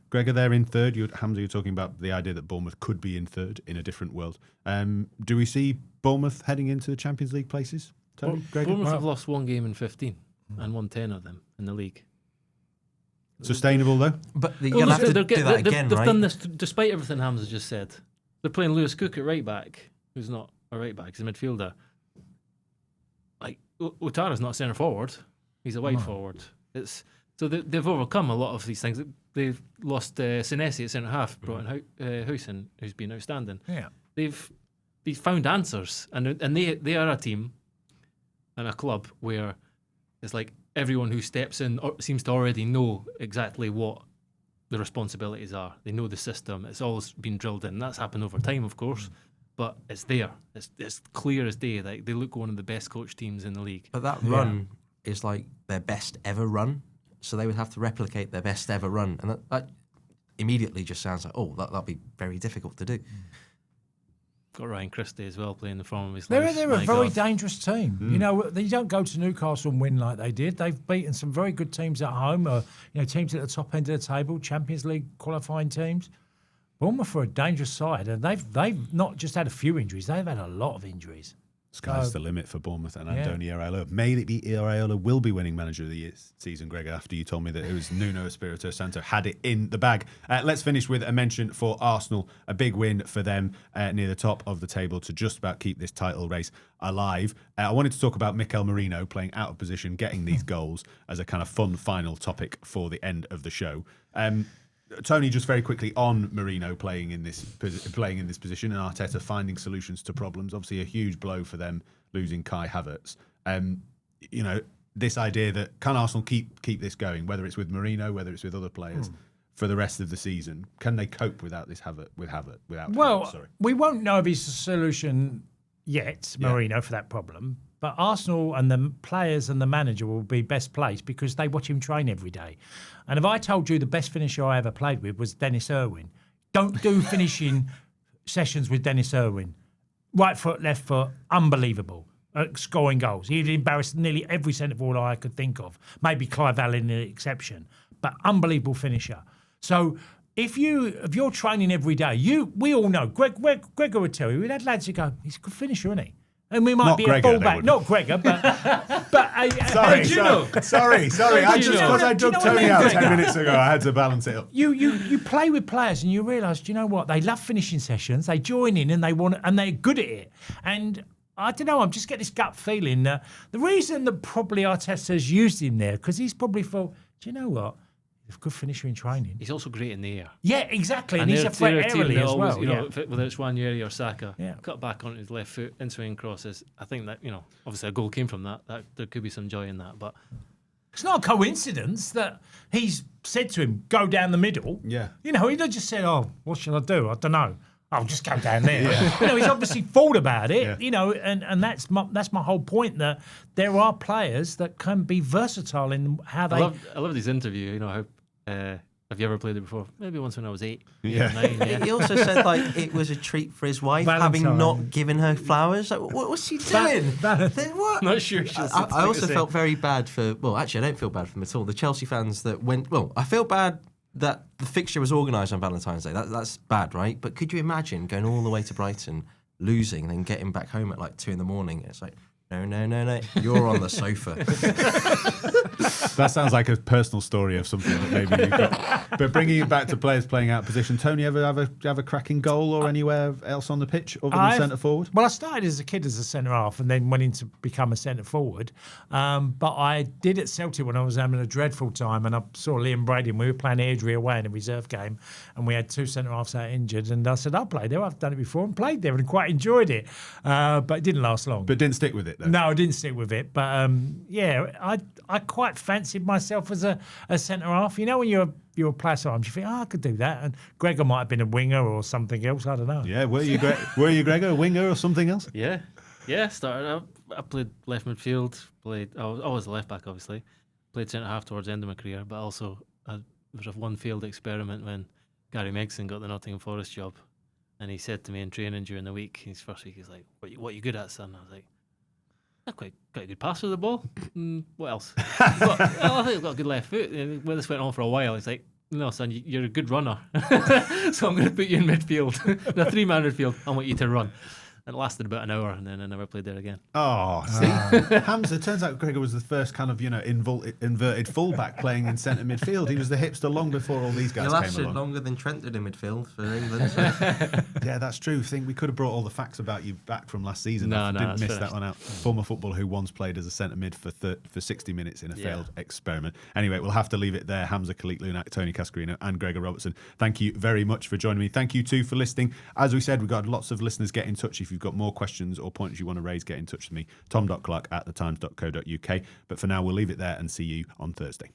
[SPEAKER 1] Gregor, they're in third. Hamzah, you're talking about the idea that Bournemouth could be in third in a different world. Do we see Bournemouth heading into the Champions League places? Tony, Gregor?
[SPEAKER 3] Bournemouth have lost one game in 15 and won 10 of them in the league.
[SPEAKER 1] Sustainable, though?
[SPEAKER 4] But you're going to have to do that again,
[SPEAKER 3] they've
[SPEAKER 4] right?
[SPEAKER 3] done this despite everything Hamzah just said. They're playing Lewis Cook at right back, who's not a right back, he's a midfielder. Like, Ouattara's not centre forward, he's a wide forward. So they've overcome a lot of these things. They've lost Senesi at centre half, brought in Huysen, who's been outstanding.
[SPEAKER 2] Yeah,
[SPEAKER 3] they've found answers, and they are a team and a club where it's like everyone who steps in seems to already know exactly what the responsibilities are. They know the system. It's always been drilled in. That's happened over time, of course, but it's there. It's clear as day. Like, they look one of the best coached teams in the league.
[SPEAKER 4] But that run is like their best ever run. So they would have to replicate their best ever run. And that immediately just sounds like, that'll be very difficult to do.
[SPEAKER 3] Got Ryan Christie as well playing the form of his life.
[SPEAKER 2] They're a very dangerous team. You know, they don't go to Newcastle and win like they did. They've beaten some very good teams at home, teams at the top end of the table, Champions League qualifying teams. Bournemouth are a dangerous side, and they've not just had a few injuries, they've had a lot of injuries.
[SPEAKER 1] Sky's the limit for Bournemouth and Andoni Iraola. May it be Iraola will be winning Manager of the Year season, Gregor, after you told me that it was Nuno Espirito Santo had it in the bag. Let's finish with a mention for Arsenal. A big win for them near the top of the table to just about keep this title race alive. I wanted to talk about Mikel Merino playing out of position, getting these goals as a kind of fun final topic for the end of the show. Tony, just very quickly on Merino playing in this position, and Arteta finding solutions to problems. Obviously, a huge blow for them losing Kai Havertz. This idea that can Arsenal keep this going, whether it's with Merino, whether it's with other players, for the rest of the season? Can they cope without this Havertz?
[SPEAKER 2] We won't know of his solution yet, Merino, for that problem. But Arsenal and the players and the manager will be best placed because they watch him train every day. And if I told you the best finisher I ever played with was Dennis Irwin, don't do finishing sessions with Dennis Irwin. Right foot, left foot, unbelievable at scoring goals. He'd embarrassed nearly every centre forward I could think of. Maybe Clive Allen an exception, but unbelievable finisher. So if you're training every day, we all know. Gregor would tell you. We'd had lads who go, he's a good finisher, isn't he? And we might
[SPEAKER 1] not
[SPEAKER 2] be
[SPEAKER 1] Gregor,
[SPEAKER 2] a fullback, not Gregor, but
[SPEAKER 1] sorry. Because I dug Tony out 10 minutes ago, I had to balance it up.
[SPEAKER 2] You play with players and you realise, do you know what? They love finishing sessions. They join in and they're good at it. And I don't know. I'm just getting this gut feeling that the reason that probably Arteta's used him there because he's probably thought, do you know what? He's a good finisher in training.
[SPEAKER 3] He's also great in the air.
[SPEAKER 2] Yeah, exactly. And he's a
[SPEAKER 3] they're
[SPEAKER 2] threat
[SPEAKER 3] team
[SPEAKER 2] aerially
[SPEAKER 3] that
[SPEAKER 2] as
[SPEAKER 3] always,
[SPEAKER 2] well.
[SPEAKER 3] you
[SPEAKER 2] Yeah.
[SPEAKER 3] know, whether it's Wanyeri or Saka,
[SPEAKER 2] Yeah.
[SPEAKER 3] cut back onto his left foot, in-swing crosses. I think that, obviously a goal came from that. There could be some joy in that. But
[SPEAKER 2] It's not a coincidence that he's said to him, go down the middle.
[SPEAKER 1] Yeah.
[SPEAKER 2] He don't just say, oh, what shall I do? I don't know. I'll just go down there. He's obviously thought about it, and that's my whole point, that there are players that can be versatile in how they...
[SPEAKER 3] I love this interview, how... have you ever played it before? Maybe once when I was 8.
[SPEAKER 1] Yeah.
[SPEAKER 3] 9, yeah.
[SPEAKER 4] He also said it was a treat for his wife, having not given her flowers. Like, what was she doing? What?
[SPEAKER 3] Not sure.
[SPEAKER 4] I also felt very bad for. Well, actually, I don't feel bad for them at all. The Chelsea fans that went. Well, I feel bad that the fixture was organised on Valentine's Day. That's bad, right? But could you imagine going all the way to Brighton, losing, and then getting back home at like 2 a.m? It's like, no, you're on the sofa.
[SPEAKER 1] That sounds like a personal story of something that maybe you've got. But bringing it back to players playing out of position, Tony, ever have a cracking goal or anywhere else on the pitch other than centre forward?
[SPEAKER 2] Well, I started as a kid as a centre half and then went in to become a centre forward. But I did at Celtic when I was having a dreadful time, and I saw Liam Brady, and we were playing Airdrie away in a reserve game, and we had 2 centre halves out injured, and I said, I'll play there. I've done it before and played there and quite enjoyed it. But it didn't last long.
[SPEAKER 1] But didn't stick with it, though.
[SPEAKER 2] No, I didn't stick with it. But I quite fancied myself as a centre half. When you're a player sometimes, you think, I could do that. And Gregor might have been a winger or something else. I don't know.
[SPEAKER 1] Yeah, were you Gregor, a winger or something else?
[SPEAKER 3] Yeah. Started out. I played left midfield. I was a left back, obviously. Played centre half towards the end of my career, but also there was a one failed experiment when Gary Megson got the Nottingham Forest job, and he said to me in training during the week, his first week, he's like, "What are you good at, son?" I was like, "I'm quite a good passer of the ball. What else?" I think I've got a good left foot. And when this went on for a while, he's like, "No, son, you're a good runner, so I'm going to put you in midfield, in a 3-man midfield. I want you to run." And it lasted about an hour, and then I never played there again.
[SPEAKER 1] Oh, see, Hamzah. Turns out Gregor was the first kind of inverted fullback playing in centre midfield. He was the hipster long before all these guys
[SPEAKER 4] He
[SPEAKER 1] came
[SPEAKER 4] lasted
[SPEAKER 1] along.
[SPEAKER 4] longer than Trent did in midfield for England. So.
[SPEAKER 1] Yeah, that's true. I think we could have brought all the facts about you back from last season.
[SPEAKER 3] No,
[SPEAKER 1] I didn't miss
[SPEAKER 3] finished.
[SPEAKER 1] that one out. Former footballer who once played as a centre mid for 60 minutes in a failed experiment. Anyway, we'll have to leave it there. Hamzah, Khalique-Loonat, Tony Cascarino, and Gregor Robertson. Thank you very much for joining me. Thank you too for listening. As we said, we've got lots of listeners. Get in touch if you've got more questions or points you want to raise. Get in touch with me. Tom.Clarke@thetimes.co.uk. But for now, we'll leave it there and see you on Thursday.